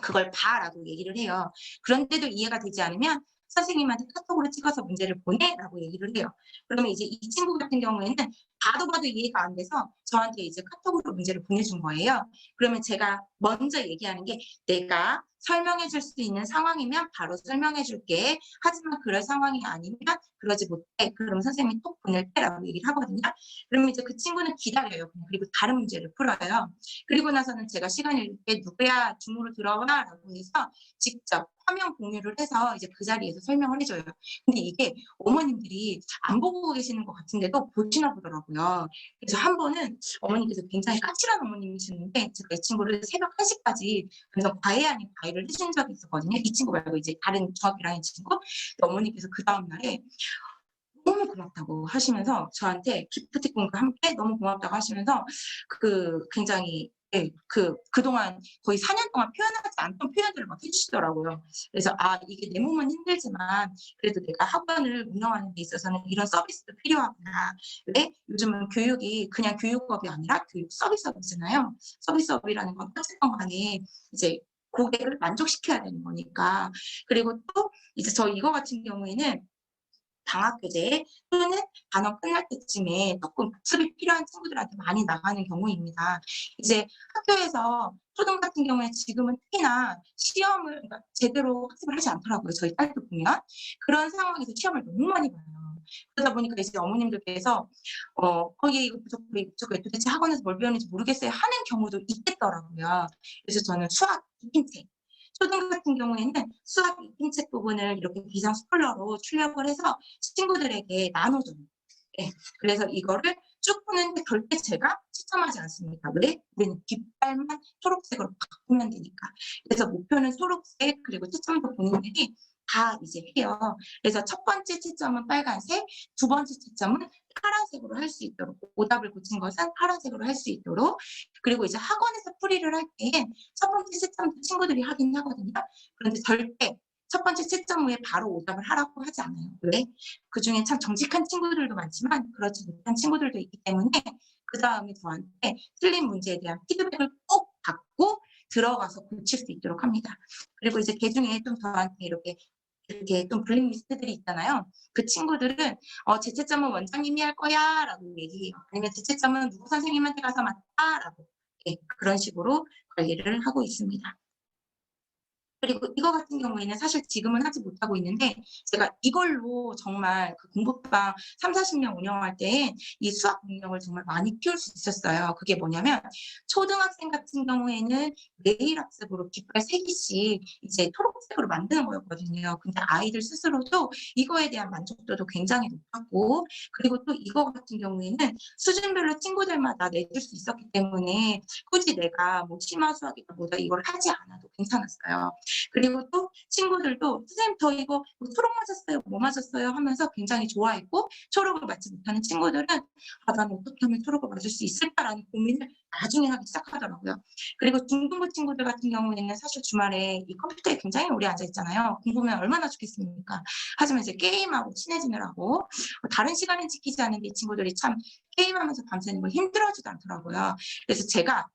Speaker 2: 그걸 봐라고 얘기를 해요. 그런데도 이해가 되지 않으면 선생님한테 카톡으로 찍어서 문제를 보내라고 얘기를 해요. 그러면 이제 이 친구 같은 경우에는 봐도 이해가 안 돼서 저한테 이제 카톡으로 문제를 보내준 거예요. 그러면 제가 먼저 얘기하는 게 내가 설명해 줄 수 있는 상황이면 바로 설명해 줄게. 하지만 그럴 상황이 아니면 그러지 못해. 그러면 선생님이 톡 보낼게라고 얘기를 하거든요. 그러면 이제 그 친구는 기다려요. 그리고 다른 문제를 풀어요. 그리고 나서는 제가 시간이 때 누구야 중으로 들어와라고 해서 직접 화면 공유를 해서 이제 그 자리에서 설명을 해줘요. 근데 이게 어머님들이 안 보고 계시는 것 같은데도 보시나 보더라고요. 그래서 한 번은 어머니께서 굉장히 까칠한 어머님이셨는데 제가 이 친구를 새벽 1시까지 그래서 과외 아닌 과외를 해준 적이 있었거든요. 이 친구 말고 이제 다른 중학교 1학년 친구. 어머니께서 그 다음날에 너무 고맙다고 하시면서 저한테 기프티콘과 함께 너무 고맙다고 하시면서 굉장히 그동안 거의 4년 동안 표현하지 않던 표현들을 막 해주시더라고요. 그래서 이게 내 몸은 힘들지만 그래도 내가 학원을 운영하는 데 있어서는 이런 서비스도 필요하구나. 왜? 요즘은 교육이 그냥 교육업이 아니라 교육 서비스업이잖아요. 서비스업이라는 건 어쨌든 간에 이제 고객을 만족시켜야 되는 거니까. 그리고 또 이제 저 이거 같은 경우에는 방학교재 또는 단원 끝날 때쯤에 조금 복습이 필요한 친구들한테 많이 나가는 경우입니다. 이제 학교에서 초등 같은 경우에 지금은 특히나 시험을 그러니까 제대로 학습을 하지 않더라고요. 저희 딸도 보면. 그런 상황에서 시험을 너무 많이 봐요. 그러다 보니까 이제 어머님들께서 얘 이거 부족해. 도대체 학원에서 뭘 배우는지 모르겠어요. 하는 경우도 있겠더라고요. 그래서 저는 수학 익힌책 초등 같은 경우에는 수학 익힌책 부분을 이렇게 비상 스콜러로 출력을 해서 친구들에게 나눠줘요. 네. 그래서 이거를 쭉 푸는데 절대 제가 추천하지 않습니다. 왜? 우리는 뒷발만 초록색으로 바꾸면 되니까. 그래서 목표는 초록색 그리고 채점도 본인들이 다 이제 해요. 그래서 첫 번째 채점은 빨간색, 두 번째 채점은 파란색으로 할 수 있도록 오답을 고친 것은 파란색으로 할 수 있도록 그리고 이제 학원에서 풀이를 할 때 첫 번째 채점도 친구들이 하긴 하거든요. 그런데 절대 첫 번째 채점 후에 바로 오답을 하라고 하지 않아요. 왜? 그중에 참 정직한 친구들도 많지만 그렇지 못한 친구들도 있기 때문에 그 다음에 저한테 틀린 문제에 대한 피드백을 꼭 받고 들어가서 고칠 수 있도록 합니다. 그리고 이제 그중에 좀 저한테 이렇게 좀 블랙리스트들이 있잖아요. 그 친구들은 제채점은 원장님이 할 거야라고 얘기해요. 아니면 제채점은 누구 선생님한테 가서 맡아라고 그런 식으로 관리를 하고 있습니다. 그리고 이거 같은 경우에는 사실 지금은 하지 못하고 있는데 제가 이걸로 정말 그 공부방 30-40년 운영할 때 이 수학 능력을 정말 많이 키울 수 있었어요. 그게 뭐냐면 초등학생 같은 경우에는 매일 학습으로 깃발 3개씩 이제 초록색으로 만드는 거였거든요. 근데 아이들 스스로도 이거에 대한 만족도도 굉장히 높았고 그리고 또 이거 같은 경우에는 수준별로 친구들마다 내줄 수 있었기 때문에 굳이 내가 뭐 심화 수학이다 뭐다 이걸 하지 않아도 괜찮았어요. 그리고 또 친구들도 선생님 저 이거 뭐 초록 맞았어요 뭐 맞았어요 하면서 굉장히 좋아했고 초록을 맞지 못하는 친구들은 나는 어떻게 하면 초록을 맞을 수 있을까라는 고민을 나중에 하기 시작하더라고요. 그리고 중등부 친구들 같은 경우에는 사실 주말에 이 컴퓨터에 굉장히 오래 앉아 있잖아요. 공부면 얼마나 좋겠습니까? 하지만 이제 게임하고 친해지느라고 다른 시간은 지키지 않는데 이 친구들이 참 게임하면서 밤새는 걸 힘들어하지도 않더라고요. 그래서 제가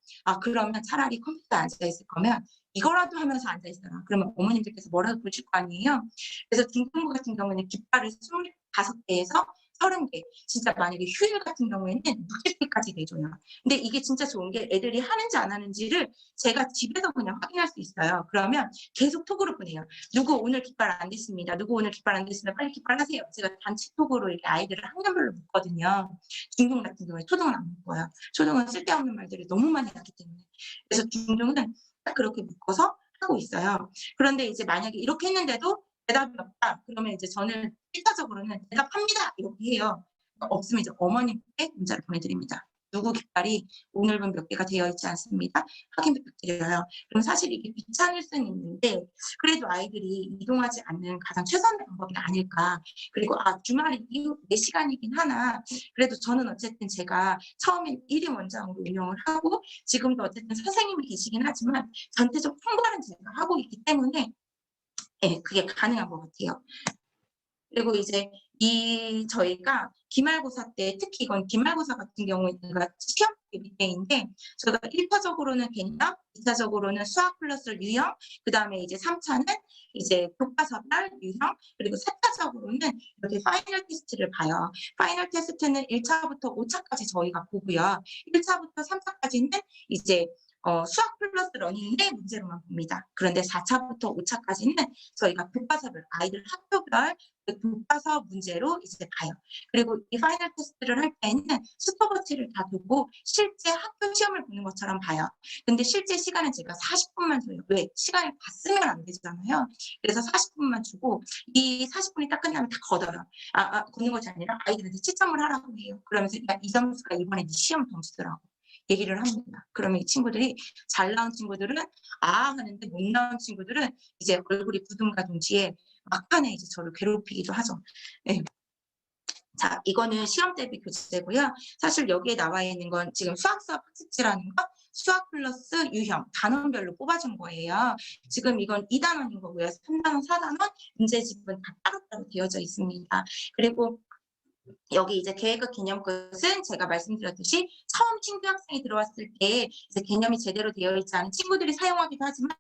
Speaker 2: 그러면 차라리 컴퓨터에 앉아 있을 거면 이거라도 하면서 앉아 있어라. 그러면 어머님들께서 뭐라도 보실 거 아니에요. 그래서 중등부 같은 경우에는 깃발을 25개에서 30개. 진짜 만약에 휴일 같은 경우에는 60개까지 내줘요. 근데 이게 진짜 좋은 게 애들이 하는지 안 하는지를 제가 집에서 그냥 확인할 수 있어요. 그러면 계속 톡으로 보내요. 누구 오늘 깃발 안 됐습니다. 누구 오늘 깃발 안 됐습니다. 빨리 깃발 하세요. 제가 단체 톡으로 이렇게 아이들을 학년별로 묶거든요. 중등 같은 경우에 초등은 안 묶어요. 초등은 쓸데없는 말들이 너무 많이 났기 때문에. 그래서 중등은 딱 그렇게 묶어서 하고 있어요. 그런데 이제 만약에 이렇게 했는데도 대답이 없다. 그러면 이제 저는 1차적으로는 대답합니다. 이렇게 해요. 없으면 이제 어머님께 문자를 보내드립니다. 누구 깃발이 오늘분 몇 개가 되어 있지 않습니다. 확인 부탁드려요. 그럼 사실 이게 귀찮을 수는 있는데 그래도 아이들이 이동하지 않는 가장 최선의 방법이 아닐까. 그리고 주말이 이후 4시간이긴 하나 그래도 저는 어쨌든 제가 처음엔 1인 원장으로 운영을 하고 지금도 어쨌든 선생님이 계시긴 하지만 전체적 통과는 제가 하고 있기 때문에 그게 가능한 것 같아요. 그리고 이제 저희가 기말고사 때 특히 이건 기말고사 같은 경우에는 시험 밑에인데 저희가 1차적으로는 개념, 2차적으로는 수학 플러스 유형, 그 다음에 이제 3차는 이제 교과서별 유형, 그리고 4차적으로는 이렇게 파이널 테스트를 봐요. 파이널 테스트는 1차부터 5차까지 저희가 보고요. 1차부터 3차까지는 이제 수학 플러스 러닝의 문제로만 봅니다. 그런데 4차부터 5차까지는 저희가 교과서별, 아이들 학교별 그 교과서 문제로 이제 봐요. 그리고 이 파이널 테스트를 할 때는 스톱워치를 다 두고 실제 학교 시험을 보는 것처럼 봐요. 근데 실제 시간은 제가 40분만 줘요. 왜? 시간을 다 쓰면 안 되잖아요. 그래서 40분만 주고 이 40분이 딱 끝나면 다 걷어요. 걷는 것이 아니라 아이들한테 채점을 하라고 해요. 그러면서 야, 이 점수가 이번에 네 시험 점수더라고. 얘기를 합니다. 그러면 이 친구들이 잘 나온 친구들은 하는데 못 나온 친구들은 이제 얼굴이 굳음과 동시에 막판에 이제 저를 괴롭히기도 하죠. 네. 자, 이거는 시험 대비 교재고요. 사실 여기에 나와 있는 건 지금 수학 수업 학습지라는 거 수학 플러스 유형 단원별로 뽑아준 거예요. 지금 이건 2단원인 거고요. 3단원, 4단원 문제집은 다 따로따로 되어져 있습니다. 그리고 여기 이제 계획과 개념 것은 제가 말씀드렸듯이 처음 신규 학생이 들어왔을 때 이제 개념이 제대로 되어 있지 않은 친구들이 사용하기도 하지만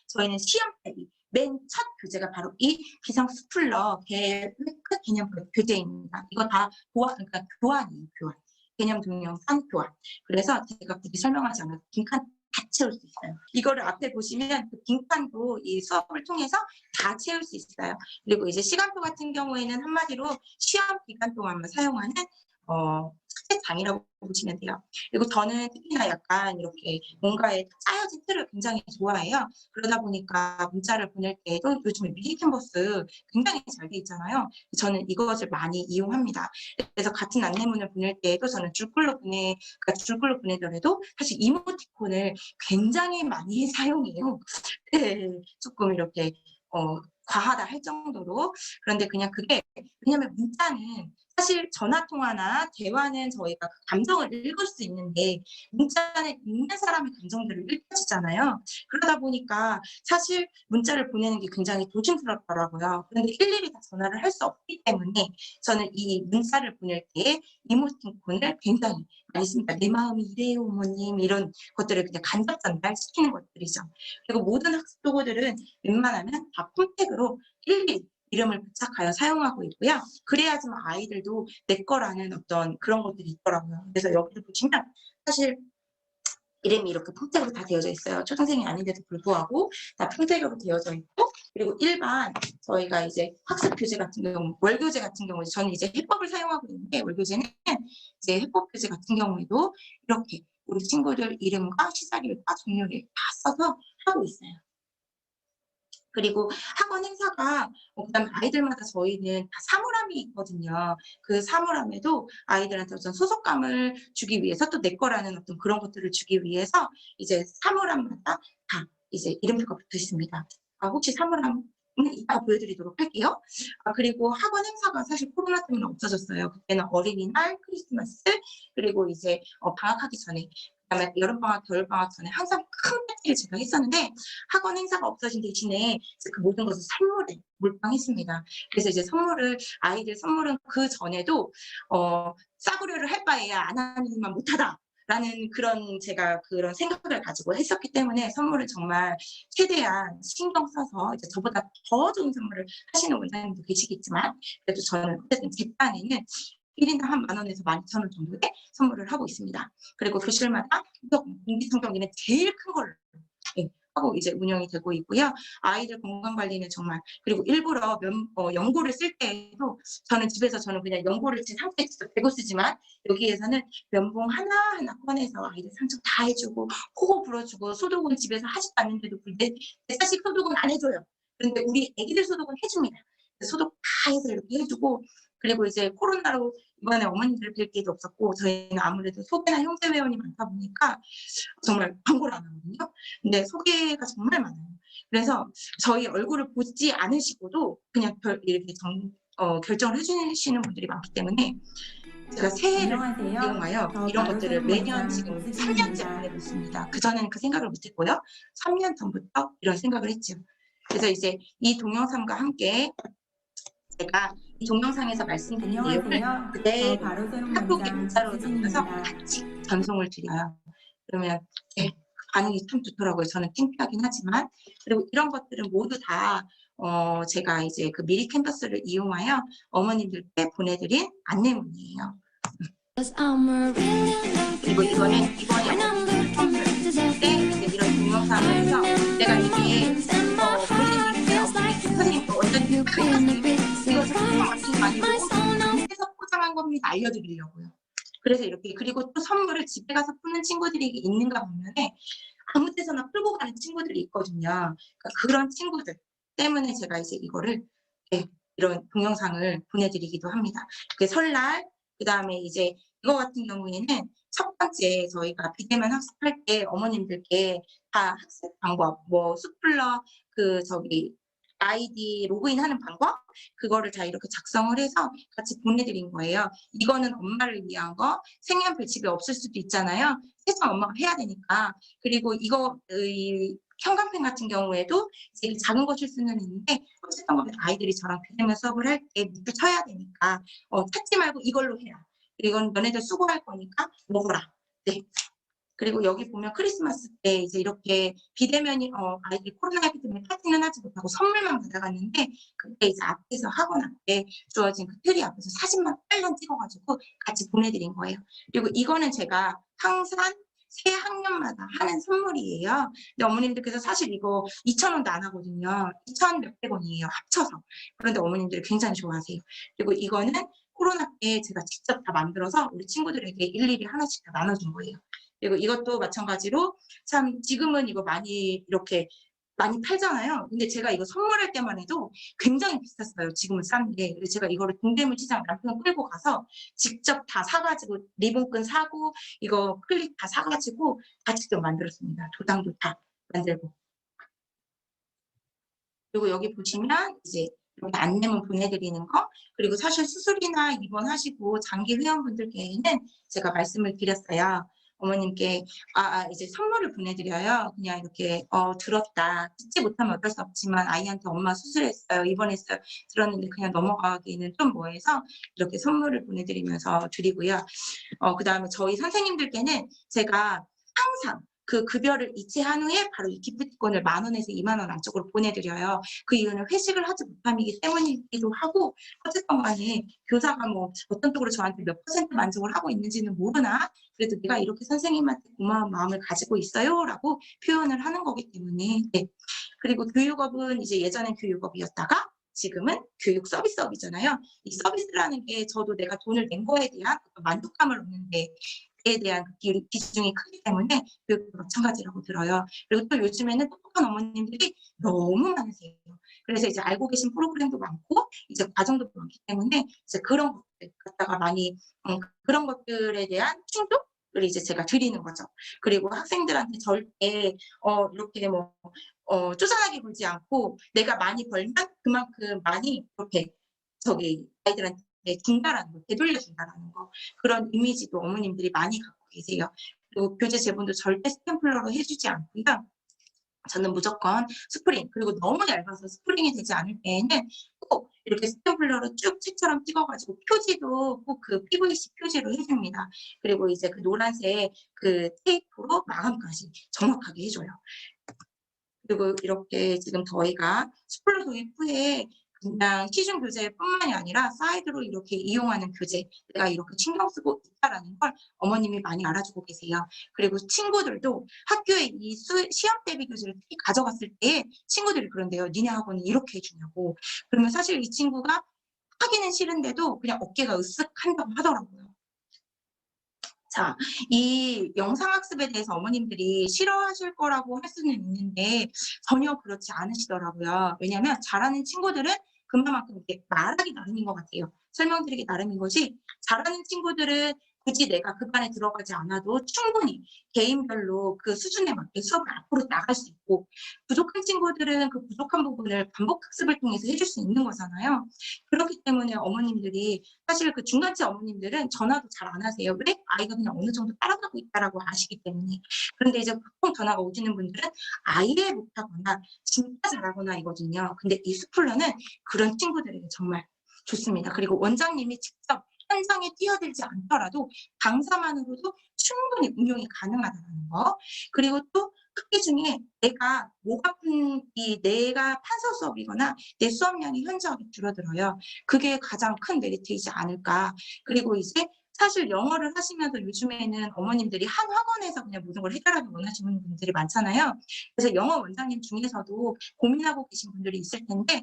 Speaker 2: 저희는 시험 대비 맨 첫 교재가 바로 이 기상 스플러 계획 개념 교재입니다. 이거 다 그러니까 교환이에요. 교환. 개념 동영상 교환. 그래서 제가 굳이 설명하지 않아도 빈칸 다 채울 수 있어요. 이거를 앞에 보시면 그 빈칸도 이 수업을 통해서 다 채울 수 있어요. 그리고 이제 시간표 같은 경우에는 한마디로 시험 기간 동안만 사용하는 숙제장이라고 보시면 돼요. 그리고 저는 특히나 약간 이렇게 뭔가에 짜여진 틀을 굉장히 좋아해요. 그러다 보니까 문자를 보낼 때에도 요즘에 미리 캔버스 굉장히 잘 돼 있잖아요. 저는 이것을 많이 이용합니다. 그래서 같은 안내문을 보낼 때에도 저는 그러니까 줄글로 보내더라도 사실 이모티콘을 굉장히 많이 사용해요. 네, 조금 이렇게 과하다 할 정도로. 그런데 그냥 그게 왜냐면 문자는 사실 전화 통화나 대화는 저희가 그 감정을 읽을 수 있는데 문자는 읽는 사람의 감정들을 읽혀지잖아요. 그러다 보니까 사실 문자를 보내는 게 굉장히 조심스럽더라고요. 그런데 일일이 다 전화를 할 수 없기 때문에 저는 이 문자를 보낼 때 이모티콘을 굉장히 많이 씁니다. "내 마음이 이래요 어머님." 이런 것들을 그냥 간접 전달시키는 것들이죠. 그리고 모든 학습 도구들은 웬만하면 다 폰택으로 일일이 이름을 부착하여 사용하고 있고요. 그래야지만 아이들도 내 거라는 어떤 그런 것들이 있더라고요. 그래서 여기를 보시면 사실 이름이 이렇게 폰택으로 다 되어져 있어요. 초등생이 아닌데도 불구하고 다 폰택으로 되어져 있고, 그리고 일반 저희가 이제 학습 교재 같은 경우, 월교재 같은 경우 저는 이제 해법을 사용하고 있는데, 월교재는 이제 해법 교재 같은 경우에도 이렇게 우리 친구들 이름과 시작일과 종료일 다 써서 하고 있어요. 그리고 학원 행사가 그다음에 아이들마다 저희는 다 사물함이 있거든요. 그 사물함에도 아이들한테 어떤 소속감을 주기 위해서 또 내 거라는 어떤 그런 것들을 주기 위해서 이제 사물함마다 다 이제 이름표가 붙어 있습니다. 혹시 사물함은 이따가 보여드리도록 할게요. 그리고 학원 행사가 사실 코로나 때문에 없어졌어요. 그때는 어린이날, 크리스마스, 그리고 이제 방학하기 전에, 그다음에 여름방학, 겨울방학 전에 항상 큰 파티를 제가 했었는데 학원 행사가 없어진 대신에 그 모든 것을 선물에 몰빵했습니다. 그래서 이제 선물을 아이들 선물은 그 전에도 싸구려를 할 바에야 안 하는 일만 못하다. 라는 그런 제가 그런 생각을 가지고 했었기 때문에 선물을 정말 최대한 신경 써서 이제 저보다 더 좋은 선물을 하시는 원장님도 계시겠지만 그래도 저는 어쨌든 제 딴에는 1인당 한 10,000원에서 12,000원 정도의 선물을 하고 있습니다. 그리고 교실마다 공기청정기는 제일 큰 걸로 하고 이제 운영이 되고 있고요. 아이들 건강 관리는 정말, 그리고 일부러 연고를 쓸 때에도 저는 집에서 그냥 연고를 제 상처에 직접 대고 쓰지만 여기에서는 면봉 하나하나 꺼내서 아이들 상처 다 해주고 코고 불어주고 소독은 집에서 하지도 않는데도 내 자식 소독은 안 해줘요. 그런데 우리 애기들 소독은 해줍니다. 소독 다 해서 이렇게 해주고, 그리고 이제 코로나로 이번에 어머님들 뵐 기회도 없었고 저희는 아무래도 소개나 형제 회원이 많다 보니까 정말 광고를 안 하거든요. 근데 소개가 정말 많아요. 그래서 저희 얼굴을 보지 않으시고도 그냥 이렇게 결정을 해주시는 분들이 많기 때문에 제가 새해를 이용하여 이런 것들을 매년 지금 3년째 보내고 있습니다. 그전에는 그 생각을 못했고요. 3년 전부터 이런 생각을 했죠. 그래서 이제 이 동영상과 함께 제가 이 동영상에서 말씀드린 내용을 그대로 학교에 문자로 남겨서 같이 전송을 드려요. 그러면 반응이 참 좋더라고요. 저는 창피하긴 하지만. 그리고 이런 것들은 모두 다 제가 이제 그 미리 캔버스를 이용하여 어머님들께 보내드린 안내문이에요. 그리고 이거는 이번에 어머님들 처음 들으실 때 이제 이런 동영상을 해서 내가 이게 본인이 선생님 원장님 이거 선생님 같은 거 아니고 해서 포장한 겁니다. 알려드리려고요. 그래서 이렇게, 그리고 또 선물을 집에 가서 푸는 친구들이 있는가 반면에 아무 데서나 풀고 가는 친구들이 있거든요. 그러니까 그런 친구들 때문에 제가 이제 이거를 이런 동영상을 보내드리기도 합니다. 그 설날, 그 다음에 이제 이거 같은 경우에는 첫 번째 저희가 비대면 학습할 때 어머님들께 다 학습 방법, 뭐 수플러 아이디 로그인하는 방법, 그거를 다 이렇게 작성을 해서 같이 보내드린 거예요. 이거는 엄마를 위한 거, 색연필 집에 없을 수도 있잖아요. 세상 엄마가 해야 되니까. 그리고 이거 형광펜 같은 경우에도 이제 작은 거 실수는 있는데 어쨌든 간에 아이들이 저랑 비대면 수업을 할 때 밑줄 쳐야 되니까 찾지 말고 이걸로 해라. 이건 너네들 수고할 거니까 먹어라. 네. 그리고 여기 보면 크리스마스 때 이제 이렇게 비대면이 아이들이 코로나이기 때문에 파티는 하지 못하고 선물만 받아갔는데 그때 이제 앞에서 학원 앞에 주어진 그 트리 앞에서 사진만 빨랑 찍어가지고 같이 보내드린 거예요. 그리고 이거는 제가 항상 새 학년마다 하는 선물이에요. 근데 어머님들께서 사실 이거 2,000원도 안 하거든요. 2,000 몇백 원이에요. 합쳐서. 그런데 어머님들이 굉장히 좋아하세요. 그리고 이거는 코로나 때 제가 직접 다 만들어서 우리 친구들에게 일일이 하나씩 다 나눠준 거예요. 그리고 이것도 마찬가지로 참 지금은 이거 많이 이렇게 많이 팔잖아요. 근데 제가 이거 선물할 때만 해도 굉장히 비쌌어요. 지금은 싼데. 그래서 제가 이거를 동대문 시장 남편 끌고 가서 직접 다 사가지고 리본끈 사고 이거 클립 다 사가지고 다 직접 만들었습니다. 도장도 다 만들고. 그리고 여기 보시면 이제 이렇게 안내문 보내드리는 거, 그리고 사실 수술이나 입원하시고 장기 회원분들께는 제가 말씀을 드렸어요. 어머님께 이제 선물을 보내드려요. 그냥 이렇게 들었다. 듣지 못하면 어쩔 수 없지만 아이한테 엄마 수술했어요. 입원했어요. 들었는데 그냥 넘어가기는 좀 뭐해서 이렇게 선물을 보내드리면서 드리고요. 그다음에 저희 선생님들께는 제가 항상 그 급여를 이체한 후에 바로 이 기프티콘을 10,000원에서 20,000원 안쪽으로 보내드려요. 그 이유는 회식을 하지 못함이기 때문이기도 하고, 어쨌든 간에 교사가 뭐 어떤 쪽으로 저한테 몇 퍼센트 만족을 하고 있는지는 모르나 그래도 내가 이렇게 선생님한테 고마운 마음을 가지고 있어요 라고 표현을 하는 거기 때문에. 네. 그리고 교육업은 이제 예전엔 교육업이었다가 지금은 교육 서비스업이잖아요. 이 서비스라는 게 저도 내가 돈을 낸 거에 대한 만족감을 얻는데 에 대한 비중이 크기 때문에 교육도 마찬가지라고 들어요. 그리고 또 요즘에는 똑똑한 어머님들이 너무 많으세요. 그래서 이제 알고 계신 프로그램도 많고 이제 과정도 많기 때문에 이제 그런 것들 갖다가 많이 그런 것들에 대한 충족을 이제 제가 드리는 거죠. 그리고 학생들한테 절대 이렇게 뭐 쪼잔하게 굴지 않고 내가 많이 벌면 그만큼 많이 이렇게 아이들한테 준다라는 거, 되돌려준다라는 거, 그런 이미지도 어머님들이 많이 갖고 계세요. 그리고 교재 제본도 절대 스탬플러로 해주지 않고요. 저는 무조건 스프링, 그리고 너무 얇아서 스프링이 되지 않을 때에는 꼭 이렇게 스탬플러로 쭉 책처럼 찍어가지고 표지도 꼭 그 PVC 표지로 해줍니다. 그리고 이제 그 노란색 그 테이프로 마감까지 정확하게 해줘요. 그리고 이렇게 지금 저희가 스쿨러 도입 후에 그냥 시중 교재뿐만이 아니라 사이드로 이렇게 이용하는 교재, 내가 이렇게 신경 쓰고 있다라는 걸 어머님이 많이 알아주고 계세요. 그리고 친구들도 학교에 이 시험 대비 교재를 특히 가져갔을 때 친구들이 그런데요. 니네 학원은 이렇게 해주냐고. 그러면 사실 이 친구가 하기는 싫은데도 그냥 어깨가 으쓱한다고 하더라고요. 자, 이 영상학습에 대해서 어머님들이 싫어하실 거라고 할 수는 있는데 전혀 그렇지 않으시더라고요. 왜냐하면 잘하는 친구들은 그만큼 이렇게 말하기 나름인 것 같아요. 설명드리기 나름인 것이, 잘하는 친구들은 굳이 내가 그 반에 들어가지 않아도 충분히 개인별로 그 수준에 맞게 수업을 앞으로 나갈 수 있고, 부족한 친구들은 그 부족한 부분을 반복학습을 통해서 해줄 수 있는 거잖아요. 그렇기 때문에 어머님들이, 사실 그 중간체 어머님들은 전화도 잘 안 하세요. 왜? 아이가 그냥 어느 정도 따라가고 있다라고 아시기 때문에. 그런데 이제 보통 전화가 오시는 분들은 아예 못하거나 진짜 잘하거나 이거든요. 근데 이 스쿨러는 그런 친구들에게 정말 좋습니다. 그리고 원장님이 직접 현장에 뛰어들지 않더라도 강사만으로도 충분히 운용이 가능하다는 거. 그리고 또 학기 중에 내가 목 아픈 내가 판서 수업이거나 내 수업량이 현저하게 줄어들어요. 그게 가장 큰 메리트이지 않을까. 그리고 이제 사실 영어를 하시면서 요즘에는 어머님들이 한 학원에서 그냥 모든 걸 해결하기 원하시는 분들이 많잖아요. 그래서 영어 원장님 중에서도 고민하고 계신 분들이 있을 텐데,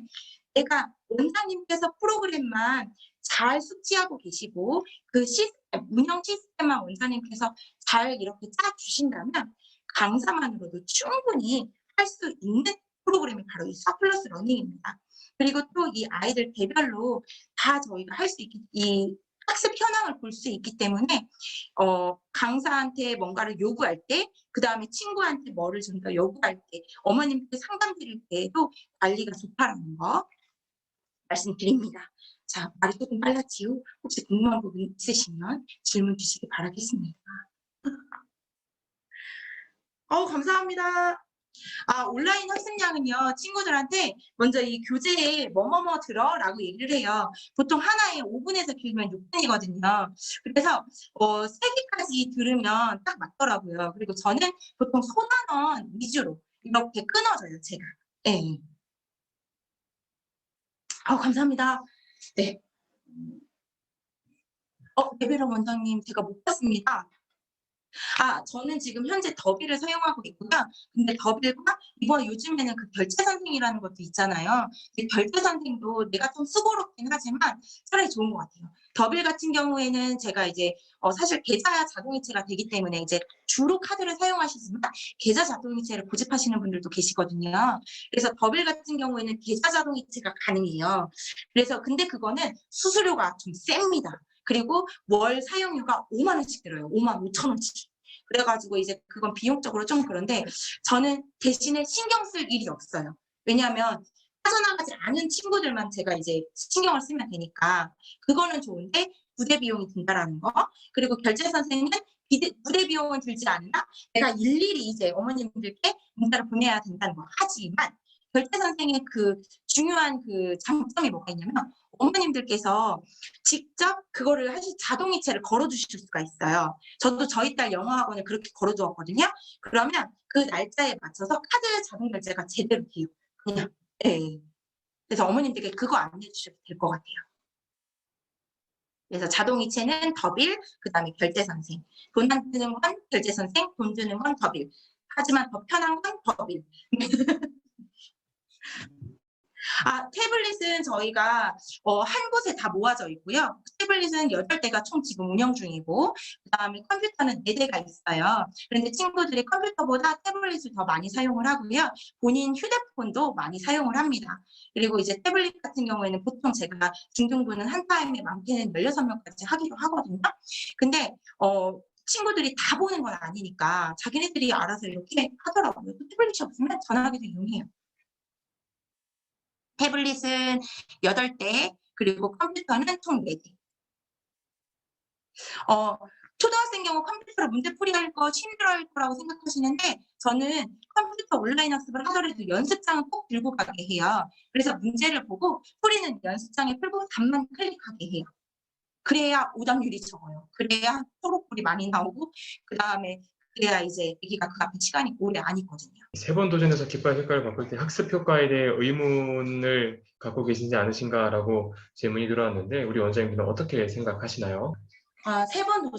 Speaker 2: 내가 원장님께서 프로그램만 잘 숙지하고 계시고 그 시스템, 운영 시스템만 원장님께서 잘 이렇게 짜주신다면 강사만으로도 충분히 할 수 있는 프로그램이 바로 이 서플러스 러닝입니다. 그리고 또 이 아이들 개별로 다 저희가 할 수 있기, 이 학습 현황을 볼 수 있기 때문에 강사한테 뭔가를 요구할 때, 그 다음에 친구한테 뭐를 좀 더 요구할 때, 어머님께 상담 드릴 때에도 관리가 좋다라는 거 말씀드립니다. 자, 말이 조금 빨랐지요? 혹시 궁금한 부분 있으시면 질문 주시기 바라겠습니다. 감사합니다. 온라인 학습량은요, 친구들한테 먼저 이 교재에 뭐뭐뭐 들어라고 얘기를 해요. 보통 하나에 5분에서 길면 6분이거든요. 그래서 3개까지 들으면 딱 맞더라고요. 그리고 저는 보통 소단원 위주로 이렇게 끊어져요, 제가. 네. 감사합니다. 네. 레베라 원장님, 제가 못 봤습니다. 저는 지금 현재 더비를 사용하고 있고요. 근데 더비가 이번 요즘에는 그 결제 선생이라는 것도 있잖아요. 결제 선생도 내가 좀 수고롭긴 하지만 차라리 좋은 것 같아요. 더빌 같은 경우에는 제가 이제 사실 계좌 자동이체가 되기 때문에 이제 주로 카드를 사용하시지만 계좌 자동이체를 고집하시는 분들도 계시거든요. 그래서 더빌 같은 경우에는 계좌 자동이체가 가능해요. 그래서 근데 그거는 수수료가 좀 셉니다. 그리고 월 사용료가 5만 원씩 들어요. 5만 5천 원씩. 그래가지고 이제 그건 비용적으로 좀 그런데 저는 대신에 신경 쓸 일이 없어요. 왜냐하면 빠져나가지 않은 친구들만 제가 이제 신경을 쓰면 되니까 그거는 좋은데 부대 비용이 든다라는 거. 그리고 결제 선생은 부대 비용은 들지 않으나 내가 일일이 이제 어머님들께 문자를 보내야 된다는 거. 하지만 결제 선생의 그 중요한 그 장점이 뭐가 있냐면 어머님들께서 직접 그거를 자동이체를 걸어주실 수가 있어요. 저도 저희 딸 영어 학원을 그렇게 걸어두었거든요. 그러면 그 날짜에 맞춰서 카드 자동 결제가 제대로 돼요. 그냥. 네. 그래서 어머님들께 그거 안내해 주셔도 될 것 같아요. 그래서 자동이체는 더빌, 그다음에 결제 선생. 돈 안 드는 건 결제 선생, 돈 드는 건 더빌. 하지만 더 편한 건 더빌. 태블릿은 저희가 한 곳에 다 모아져 있고요. 태블릿은 8대가 총 지금 운영 중이고 그다음에 컴퓨터는 4대가 있어요. 그런데 친구들이 컴퓨터보다 태블릿을 더 많이 사용을 하고요. 본인 휴대폰도 많이 사용을 합니다. 그리고 이제 태블릿 같은 경우에는 보통 제가 중등부는 한 타임에 많게는 16명까지 하기로 하거든요. 근데 친구들이 다 보는 건 아니니까 자기네들이 알아서 이렇게 하더라고요. 또 태블릿이 없으면 전화기도 이용해요. 태블릿은 8대, 그리고 컴퓨터는 총 4대. 초등학생 경우 컴퓨터로 문제 풀이할 거 힘들어할 거라고 생각하시는데 저는 컴퓨터 온라인 학습을 하더라도 연습장은 꼭 들고 가게 해요. 그래서 문제를 보고 풀이는 연습장에 풀고 답만 클릭하게 해요. 그래야 오답률이 적어요. 그래야 초록불이 많이 나오고 그래야 이제 아기가 그 앞에 시간이 오래 안 있거든요.
Speaker 1: 3번 도전에서 깃발 색깔을 바꿀 때 학습 효과에 대해 의문을 갖고 계시지 않으신가라고 질문이 들어왔는데 우리 원장님들은 어떻게 생각하시나요?
Speaker 2: 3번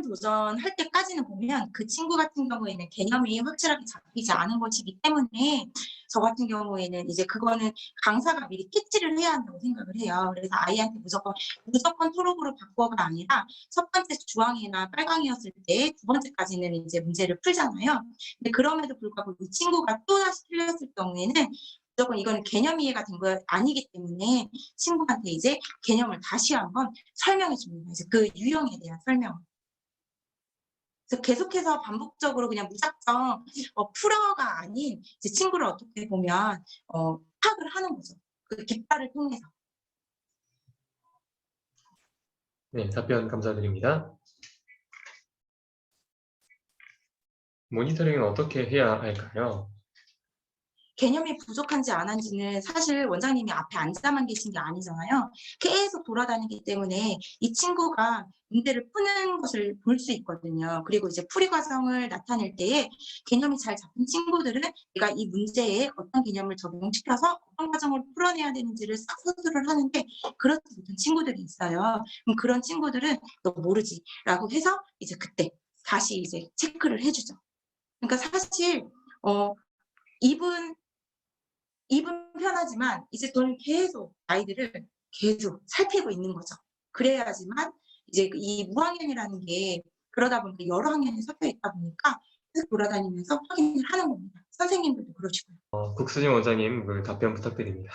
Speaker 2: 도전할 때까지는 보면 그 친구 같은 경우에는 개념이 확실하게 잡히지 않은 것이기 때문에 저 같은 경우에는 이제 그거는 강사가 미리 캐치를 해야 한다고 생각을 해요. 그래서 아이한테 무조건 초록으로 바꿔가 아니라 첫 번째 주황이나 빨강이었을 때 두 번째까지는 이제 문제를 풀잖아요. 근데 그럼에도 불구하고 이 친구가 또다시 틀렸을 경우에는 무조건 이거는 개념 이해가 된 거 아니기 때문에 친구한테 이제 개념을 다시 한번 설명해 줍니다. 이제 그 유형에 대한 설명. 그래서 계속해서 반복적으로 그냥 무작정 풀어가 아닌 이제 친구를 어떻게 보면 파악을 하는 거죠. 그 깃발을 통해서.
Speaker 1: 네, 답변 감사드립니다. 모니터링은 어떻게 해야 할까요?
Speaker 2: 개념이 부족한지 안 한지는 사실 원장님이 앞에 앉아만 계신 게 아니잖아요. 계속 돌아다니기 때문에 이 친구가 문제를 푸는 것을 볼 수 있거든요. 그리고 이제 풀이 과정을 나타낼 때에 개념이 잘 잡힌 친구들은 내가 이 문제에 어떤 개념을 적용시켜서 어떤 과정을 풀어내야 되는지를 싹 서술을 하는데 그렇지 못한 친구들이 있어요. 그럼 그런 친구들은 너 모르지 라고 해서 이제 그때 다시 이제 체크를 해주죠. 그러니까 사실 입은 편하지만 이제 저는 계속 아이들을 계속 살피고 있는 거죠. 그래야지만 이제 이 무학년이라는 게 그러다 보니까 여러 학년이 섞여 있다 보니까 계속 돌아다니면서 확인을 하는 겁니다. 선생님들도 그러시고요.
Speaker 1: 국수진 원장님 그 답변 부탁드립니다.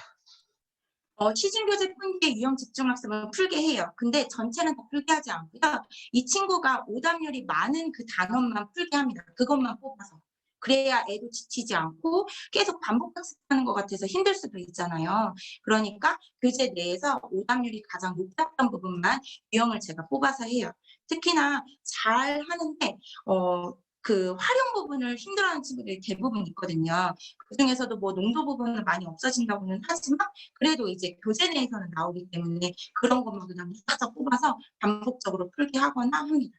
Speaker 2: 시중교재 푼기의 유형 집중학습은 풀게 해요. 근데 전체는 다 풀게 하지 않고요. 이 친구가 오답률이 많은 그 단원만 풀게 합니다. 그것만 뽑아서. 그래야 애도 지치지 않고 계속 반복 학습하는 것 같아서 힘들 수도 있잖아요. 그러니까 교재 내에서 오답률이 가장 높았던 부분만 유형을 제가 뽑아서 해요. 특히나 잘 하는데 그 활용 부분을 힘들어하는 친구들이 대부분 있거든요. 그중에서도 뭐 농도 부분은 많이 없어진다고는 하지만 그래도 이제 교재 내에서는 나오기 때문에 그런 것만 그냥 무작정 뽑아서 반복적으로 풀게 하거나 합니다.